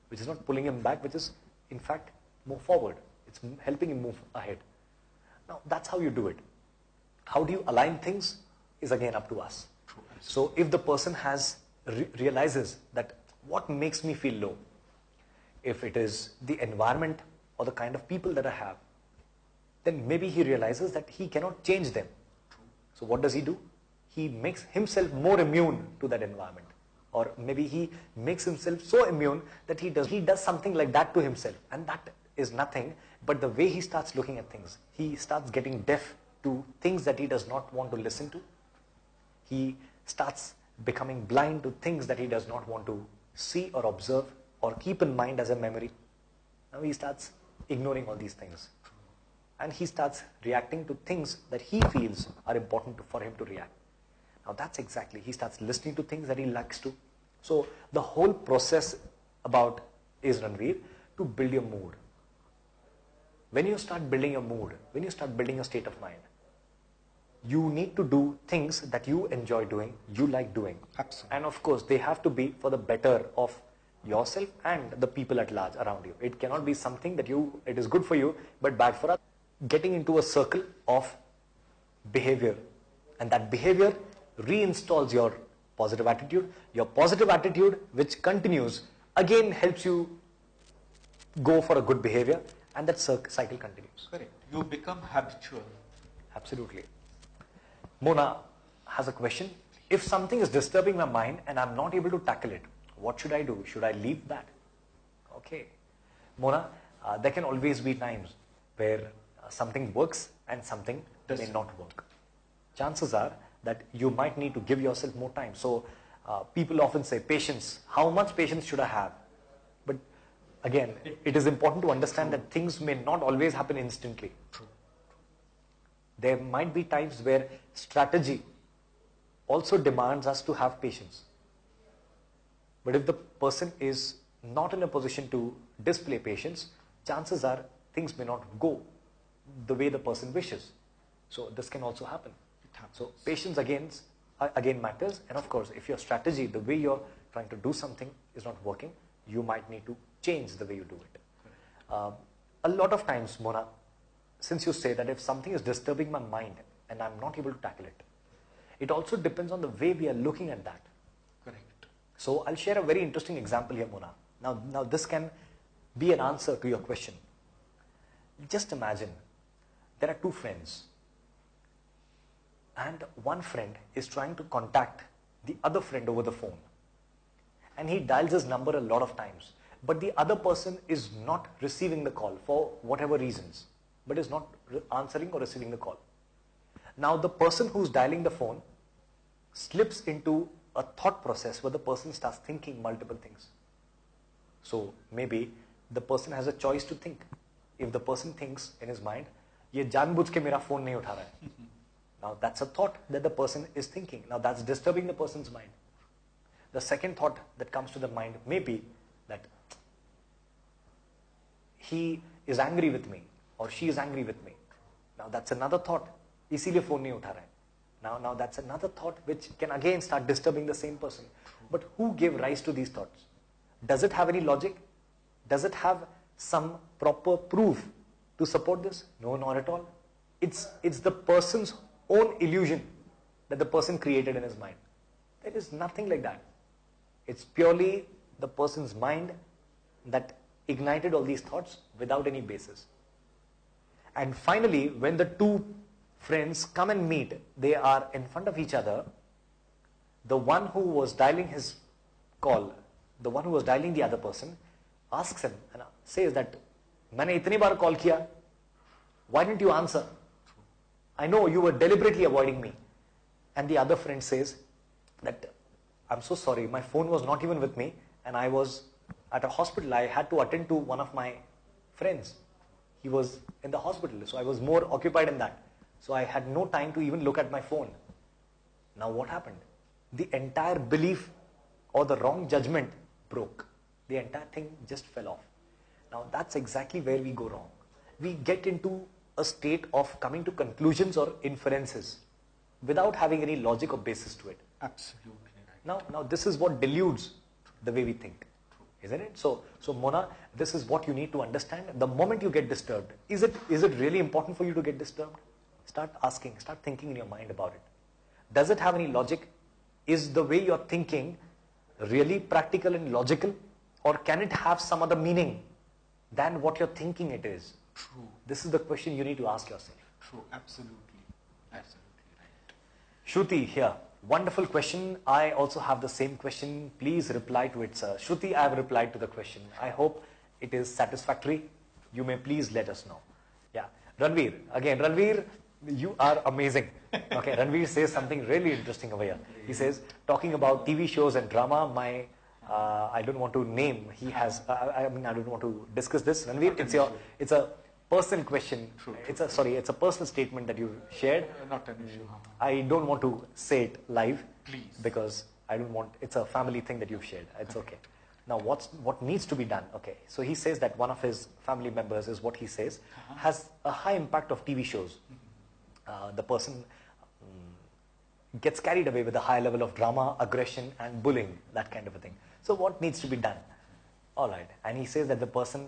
which is not pulling him back, which is, in fact, more forward. It's helping him move ahead. Now, that's how you do it. How do you align things is again up to us. So, if the person realizes that what makes me feel low, if it is the environment or the kind of people that I have, then maybe he realizes that he cannot change them. So what does he do? He makes himself more immune to that environment. Or maybe he makes himself so immune that he does something like that to himself. And that is nothing but the way he starts looking at things. He starts getting deaf to things that he does not want to listen to. He starts becoming blind to things that he does not want to see or observe or keep in mind as a memory. Now he starts ignoring all these things. And he starts reacting to things that he feels are important for him to react. Now that's exactly, he starts listening to things that he likes to. So the whole process about is, Ranveer, to build your mood. When you start building your mood, when you start building a state of mind, you need to do things that you enjoy doing, you like doing. Absolutely. And of course, they have to be for the better of yourself and the people at large around you. It cannot be something that it is good for you, but bad for us. Getting into a circle of behavior, and that behavior reinstalls your positive attitude. Your positive attitude, which continues, again helps you go for a good behavior, and that cycle continues. Correct. You become habitual. Absolutely. Mona has a question. If something is disturbing my mind and I'm not able to tackle it, what should I do? Should I leave that? Okay. Mona, there can always be times where something works and something may not work. Chances are that you might need to give yourself more time. So people often say, patience. How much patience should I have? But again, it is important to understand that things may not always happen instantly. True. There might be times where strategy also demands us to have patience. But if the person is not in a position to display patience, chances are things may not go the way the person wishes. So this can also happen. So patience again matters. And of course, if your strategy, the way you're trying to do something is not working, you might need to change the way you do it. A lot of times, Mona, since you say that if something is disturbing my mind and I'm not able to tackle it, it also depends on the way we are looking at that. Correct. So I'll share a very interesting example here, Mona. Now this can be an answer to your question. Just imagine there are two friends, and one friend is trying to contact the other friend over the phone, and he dials his number a lot of times, but the other person is not receiving the call for whatever reasons, but is not answering or receiving the call. Now the person who's dialing the phone slips into a thought process where the person starts thinking multiple things. So maybe the person has a choice to think. If the person thinks in his mind, ये जानबूझ के मेरा phone नहीं उठा रहा है. Now that's a thought that the person is thinking. Now that's disturbing the person's mind. The second thought that comes to the mind may be that he is angry with me or she is angry with me. Now that's another thought. इसीलिए phone नहीं उठा रहा है. Now that's another thought which can again start disturbing the same person. But who gave rise to these thoughts? Does it have any logic? Does it have some proper proof to support this? No, not at all. It's the person's own illusion that the person created in his mind. There is nothing like that. It's purely the person's mind that ignited all these thoughts without any basis. And finally, when the two friends come and meet, they are in front of each other. The one who was dialing his call, the one who was dialing the other person, asks him and says that, मैंने इतनी बार call किया, why didn't you answer? I know you were deliberately avoiding me. And the other friend says that, I'm so sorry, my phone was not even with me and I was at a hospital. I had to attend to one of my friends. He was in the hospital, so I was more occupied in that. So I had no time to even look at my phone. Now what happened? The entire belief or the wrong judgment broke. The entire thing just fell off. Now that's exactly where we go wrong. We get into a state of coming to conclusions or inferences without having any logic or basis to it. Absolutely right. Now this is what deludes the way we think. Isn't it? So Mona, this is what you need to understand. The moment you get disturbed, is it really important for you to get disturbed? Start asking, start thinking in your mind about it. Does it have any logic? Is the way you're thinking really practical and logical? Or can it have some other meaning than what you're thinking it is? True. This is the question you need to ask yourself. True. Absolutely. Absolutely right. Shruti here. Wonderful question. I also have the same question. Please reply to it, sir. Shruti, I have replied to the question. I hope it is satisfactory. You may please let us know. Yeah. Ranveer. Again, Ranveer, you are amazing. Okay, Ranveer says something really interesting over here. He says, talking about TV shows and drama, I don't want to name. He has, I don't want to discuss this. Ranveer, it's a personal question. True. It's a personal statement that you shared. Not an issue. I don't want to say it live. Please. Because I don't want, it's a family thing that you've shared. It's okay. Now what needs to be done? Okay. So he says that one of his family members is what he says, has a high impact of TV shows. The person gets carried away with a high level of drama, aggression and bullying, that kind of a thing. So what needs to be done? All right. And he says that the person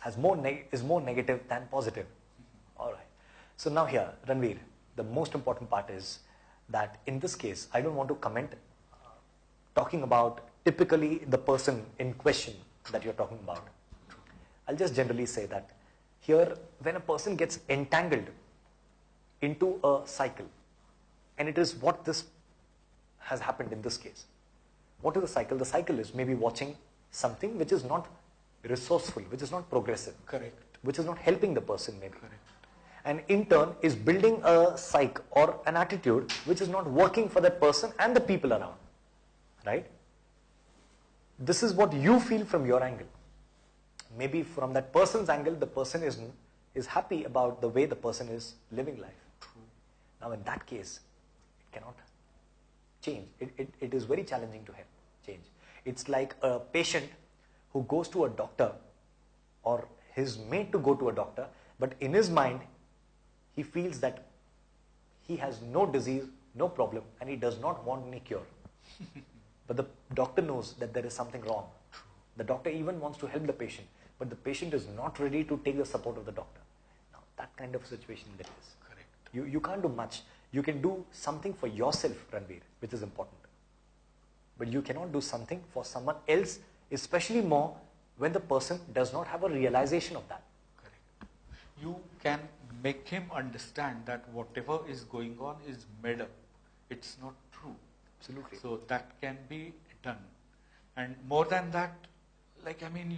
is more negative than positive. All right. So now here, Ranveer, the most important part is that in this case, I don't want to comment talking about typically the person in question that you're talking about. I'll just generally say that here, when a person gets entangled into a cycle, and it is what this has happened in this case. What is the cycle? The cycle is maybe watching something which is not resourceful, which is not progressive, Correct. which is not helping the person maybe. Correct. And in turn is building a psyche or an attitude which is not working for that person and the people around. Right? This is what you feel from your angle. Maybe from that person's angle, the person is happy about the way the person is living life. True. Now in that case, it cannot change. It is very challenging to help change. It's like a patient who goes to a doctor or is made to go to a doctor, but in his mind, he feels that he has no disease, no problem, and he does not want any cure. But the doctor knows that there is something wrong. The doctor even wants to help the patient, but the patient is not ready to take the support of the doctor. Now, that kind of situation there is. Correct. You can't do much. You can do something for yourself, Ranveer, which is important. But you cannot do something for someone else, especially more when the person does not have a realization of that. Correct. You can make him understand that whatever is going on is made up. It's not true. Absolutely. So that can be done. And more than that,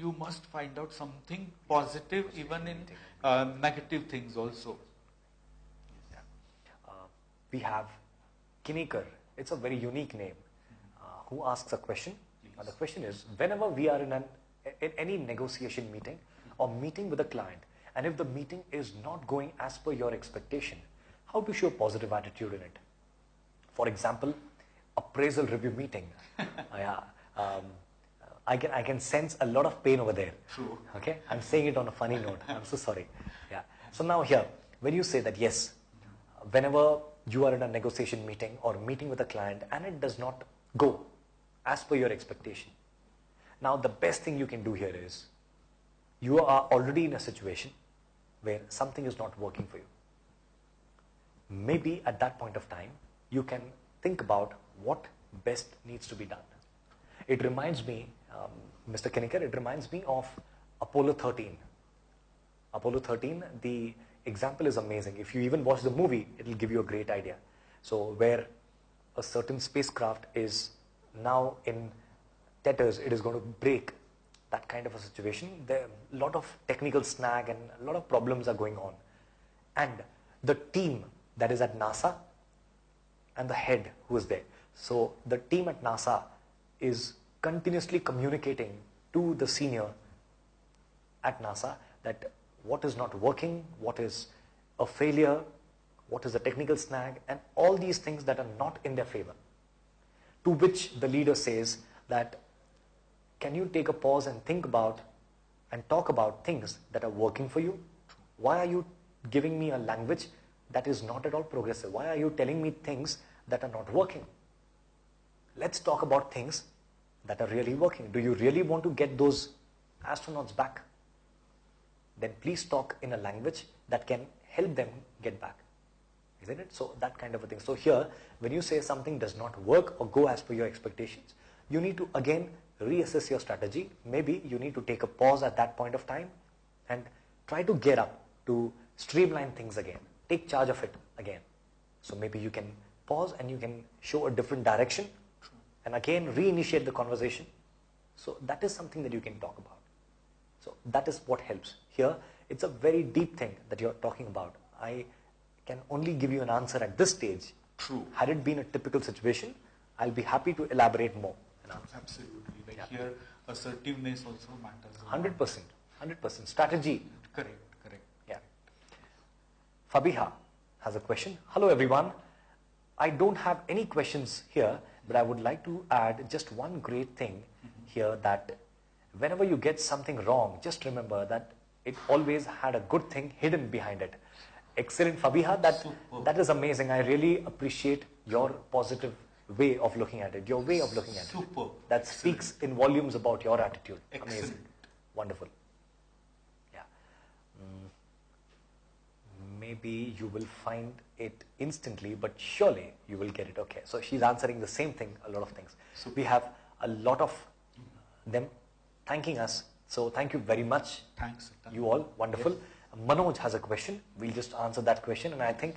you must find out something positive even in negative things also. Yeah. We have Kinikar. It's a very unique name. Who asks a question? The question is, whenever we are in any negotiation meeting or meeting with a client, and if the meeting is not going as per your expectation, how to show positive attitude in it? For example, appraisal review meeting. I can sense a lot of pain over there. True. Okay, I'm saying it on a funny note. I'm so sorry. Yeah. So now here, when you say that yes, whenever you are in a negotiation meeting or meeting with a client and it does not go as per your expectation, now the best thing you can do here is you are already in a situation where something is not working for you. Maybe at that point of time, you can think about what best needs to be done. It reminds me, Mr. Kinikar, it reminds me of Apollo 13. Apollo 13, the example is amazing. If you even watch the movie, it will give you a great idea. So where a certain spacecraft is now in tatters, it is going to break, that kind of a situation. There are a lot of technical snag and a lot of problems are going on. And the team that is at NASA and the head who is there. So the team at NASA is continuously communicating to the senior at NASA that what is not working, what is a failure, what is a technical snag, and all these things that are not in their favor. To which the leader says that, can you take a pause and think about and talk about things that are working for you? Why are you giving me a language that is not at all progressive? Why are you telling me things that are not working? Let's talk about things that are really working. Do you really want to get those astronauts back? Then please talk in a language that can help them get back. Isn't it? So that kind of a thing. So here, when you say something does not work or go as per your expectations, you need to again reassess your strategy. Maybe you need to take a pause at that point of time and try to get up to streamline things again. Take charge of it again. So maybe you can pause and you can show a different direction and again reinitiate the conversation. So that is something that you can talk about. So that is what helps. Here, it's a very deep thing that you're talking about. I can only give you an answer at this stage. True. Had it been a typical situation, I'll be happy to elaborate more. Absolutely. Yeah. Here, assertiveness also matters. 100%. 100%. Strategy. Correct. Yeah. Fabiha has a question. Hello everyone. I don't have any questions here, but I would like to add just one great thing here, that whenever you get something wrong, just remember that it always had a good thing hidden behind it. Excellent, Fabiha. That is amazing. I really appreciate your positive way of looking at it, your way of looking at it. Superb. That Excellent. speaks in volumes about your attitude. Excellent. Amazing. Wonderful. Yeah. maybe you will find it instantly, but surely you will get it. Okay. So she's answering the same thing, a lot of things. So we have a lot of them thanking us. So thank you very much. Thanks. You all, wonderful. Yes. Manoj has a question. We'll just answer that question, and I think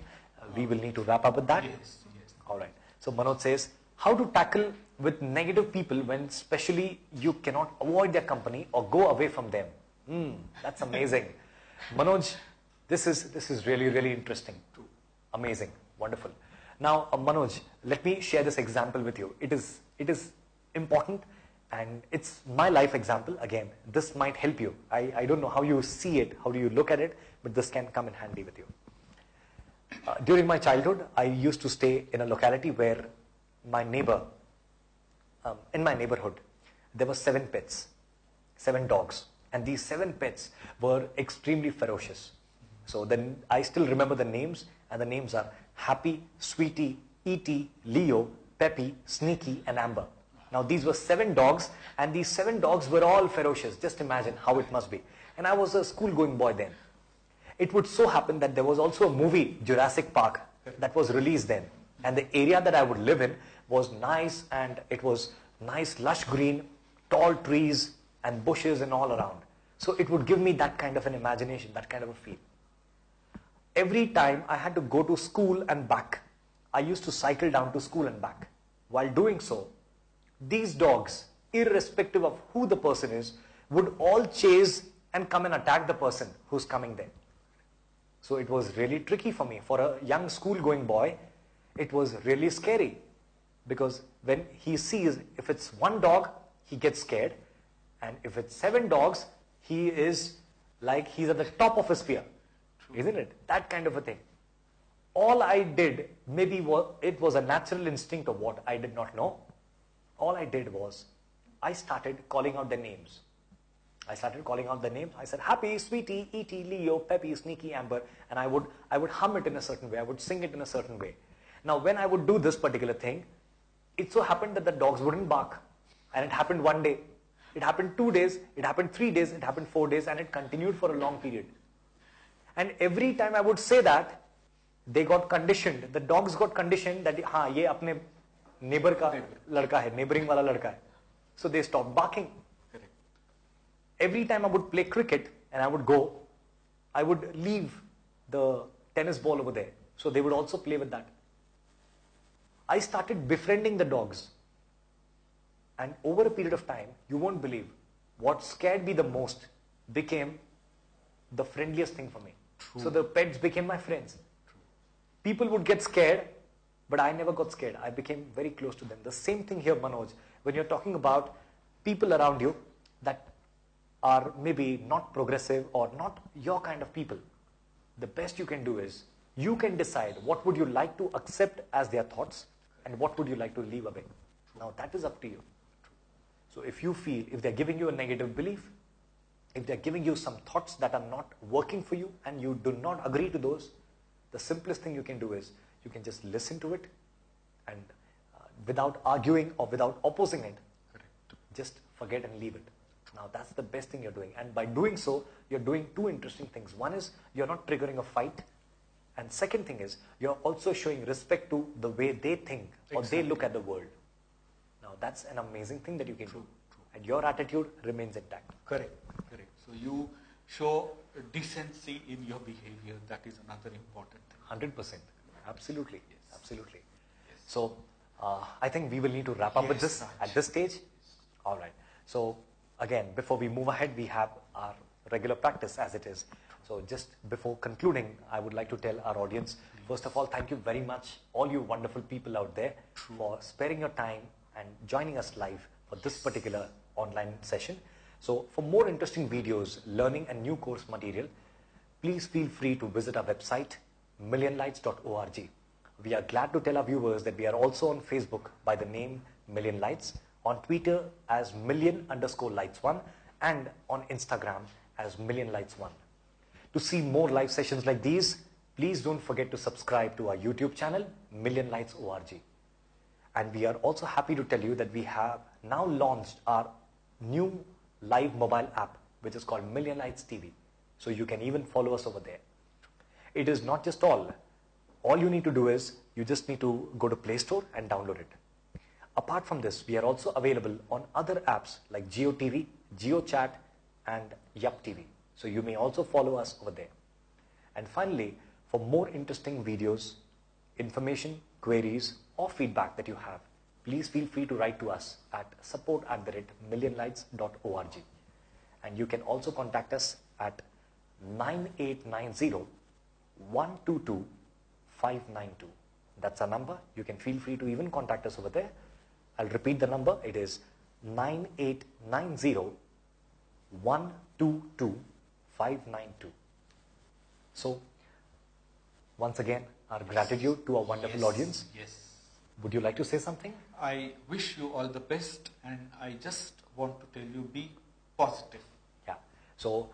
we will need to wrap up with that. Yes, yes. All right. So Manoj says, how to tackle with negative people when especially you cannot avoid their company or go away from them? That's amazing. Manoj, this is really interesting. Amazing. Wonderful. Now, Manoj, let me share this example with you. It is important, and it's my life example. Again, this might help you. I don't know how you see it, how do you look at it, but this can come in handy with you. During my childhood, I used to stay in a locality where my neighbor, in my neighborhood, there were 7 pets, 7 dogs, and these 7 pets were extremely ferocious. So then I still remember the names, and the names are Happy, Sweetie, E.T., Leo, Peppy, Sneaky, and Amber. Now these were 7 dogs, and these 7 dogs were all ferocious. Just imagine how it must be. And I was a school-going boy then. It would so happen that there was also a movie, Jurassic Park, that was released then. And the area that I would live in was nice, and it was nice, lush green, tall trees and bushes and all around. So it would give me that kind of an imagination, that kind of a feel. Every time I had to go to school and back, I used to cycle down to school and back. While doing so, these dogs, irrespective of who the person is, would all chase and come and attack the person who's coming there. So it was really tricky for me. For a young school-going boy, it was really scary, because when he sees, if it's 1 dog, he gets scared, and if it's 7 dogs, he is like he's at the top of his spear. Isn't it? That kind of a thing. All I did, maybe it was a natural instinct of what I did not know. All I did was, I started calling out their names. I started calling out the names. I said, Happy, Sweetie, E.T., Leo, Peppy, Sneaky, Amber, and I would hum it in a certain way. I would sing it in a certain way. Now, when I would do this particular thing, it so happened that the dogs wouldn't bark. And it happened 1 day. It happened 2 days. It happened 3 days. It happened 4 days. And it continued for a long period. And every time I would say that, they got conditioned. The dogs got conditioned that, हाँ ये अपने neighbor का लड़का है, neighboring वाला लड़का है. So they stopped barking. Correct. Every time I would play cricket and I would go, I would leave the tennis ball over there. So they would also play with that. I started befriending the dogs. And over a period of time, you won't believe, what scared me the most became the friendliest thing for me. True. So the pets became my friends. True. People would get scared, but I never got scared. I became very close to them. The same thing here, Manoj, when you're talking about people around you that are maybe not progressive or not your kind of people, the best you can do is, you can decide what would you like to accept as their thoughts and what would you like to leave away. Now that is up to you. So if you feel, if they're giving you a negative belief, if they're giving you some thoughts that are not working for you and you do not agree to those, the simplest thing you can do is, you can just listen to it and without arguing or without opposing it, just forget and leave it. Now that's the best thing you're doing. And by doing so, you're doing 2 interesting things. One is, you're not triggering a fight. And second thing is, you're also showing respect to the way they think or they look at the world. Now that's an amazing thing that you can do. True. And your attitude remains intact. Correct. So you show decency in your behavior. That is another important thing. 100%. Absolutely. Yes. Absolutely. Yes. So I think we will need to wrap up with this Raj. at this stage. All right. So again, before we move ahead, we have our regular practice as it is. So just before concluding, I would like to tell our audience, first of all, thank you very much, all you wonderful people out there, for sparing your time and joining us live for this particular online session. So for more interesting videos, learning and new course material, please feel free to visit our website, millionlights.org. We are glad to tell our viewers that we are also on Facebook by the name Million Lights, on Twitter as million_lights1, and on Instagram as millionlights1. To see more live sessions like these, please don't forget to subscribe to our YouTube channel, millionlights.org. And we are also happy to tell you that we have now launched our new live mobile app, which is called Million Lights TV. So you can even follow us over there. It is not just all. All you need to do is you just need to go to Play Store and download it. Apart from this, we are also available on other apps like JioTV, JioChat, and Yup TV. So you may also follow us over there. And finally, for more interesting videos, information, queries, or feedback that you have, please feel free to write to us at support@millionlights.org. And you can also contact us at 9890-122-592. That's our number. You can feel free to even contact us over there. I'll repeat the number. It is 9890-122-592. So, once again, our gratitude to our wonderful audience. Yes. Would you like to say something? I wish you all the best, and I just want to tell you, be positive. Yeah. So,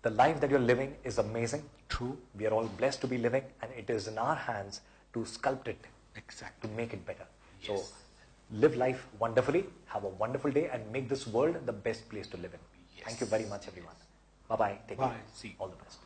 the life that you're living is amazing. True. We are all blessed to be living, and it is in our hands to sculpt it, Exactly. to make it better. Yes. So, live life wonderfully, have a wonderful day, and make this world the best place to live in. Yes. Thank you very much, everyone. Bye-bye. Take Bye. care. See you. All the best.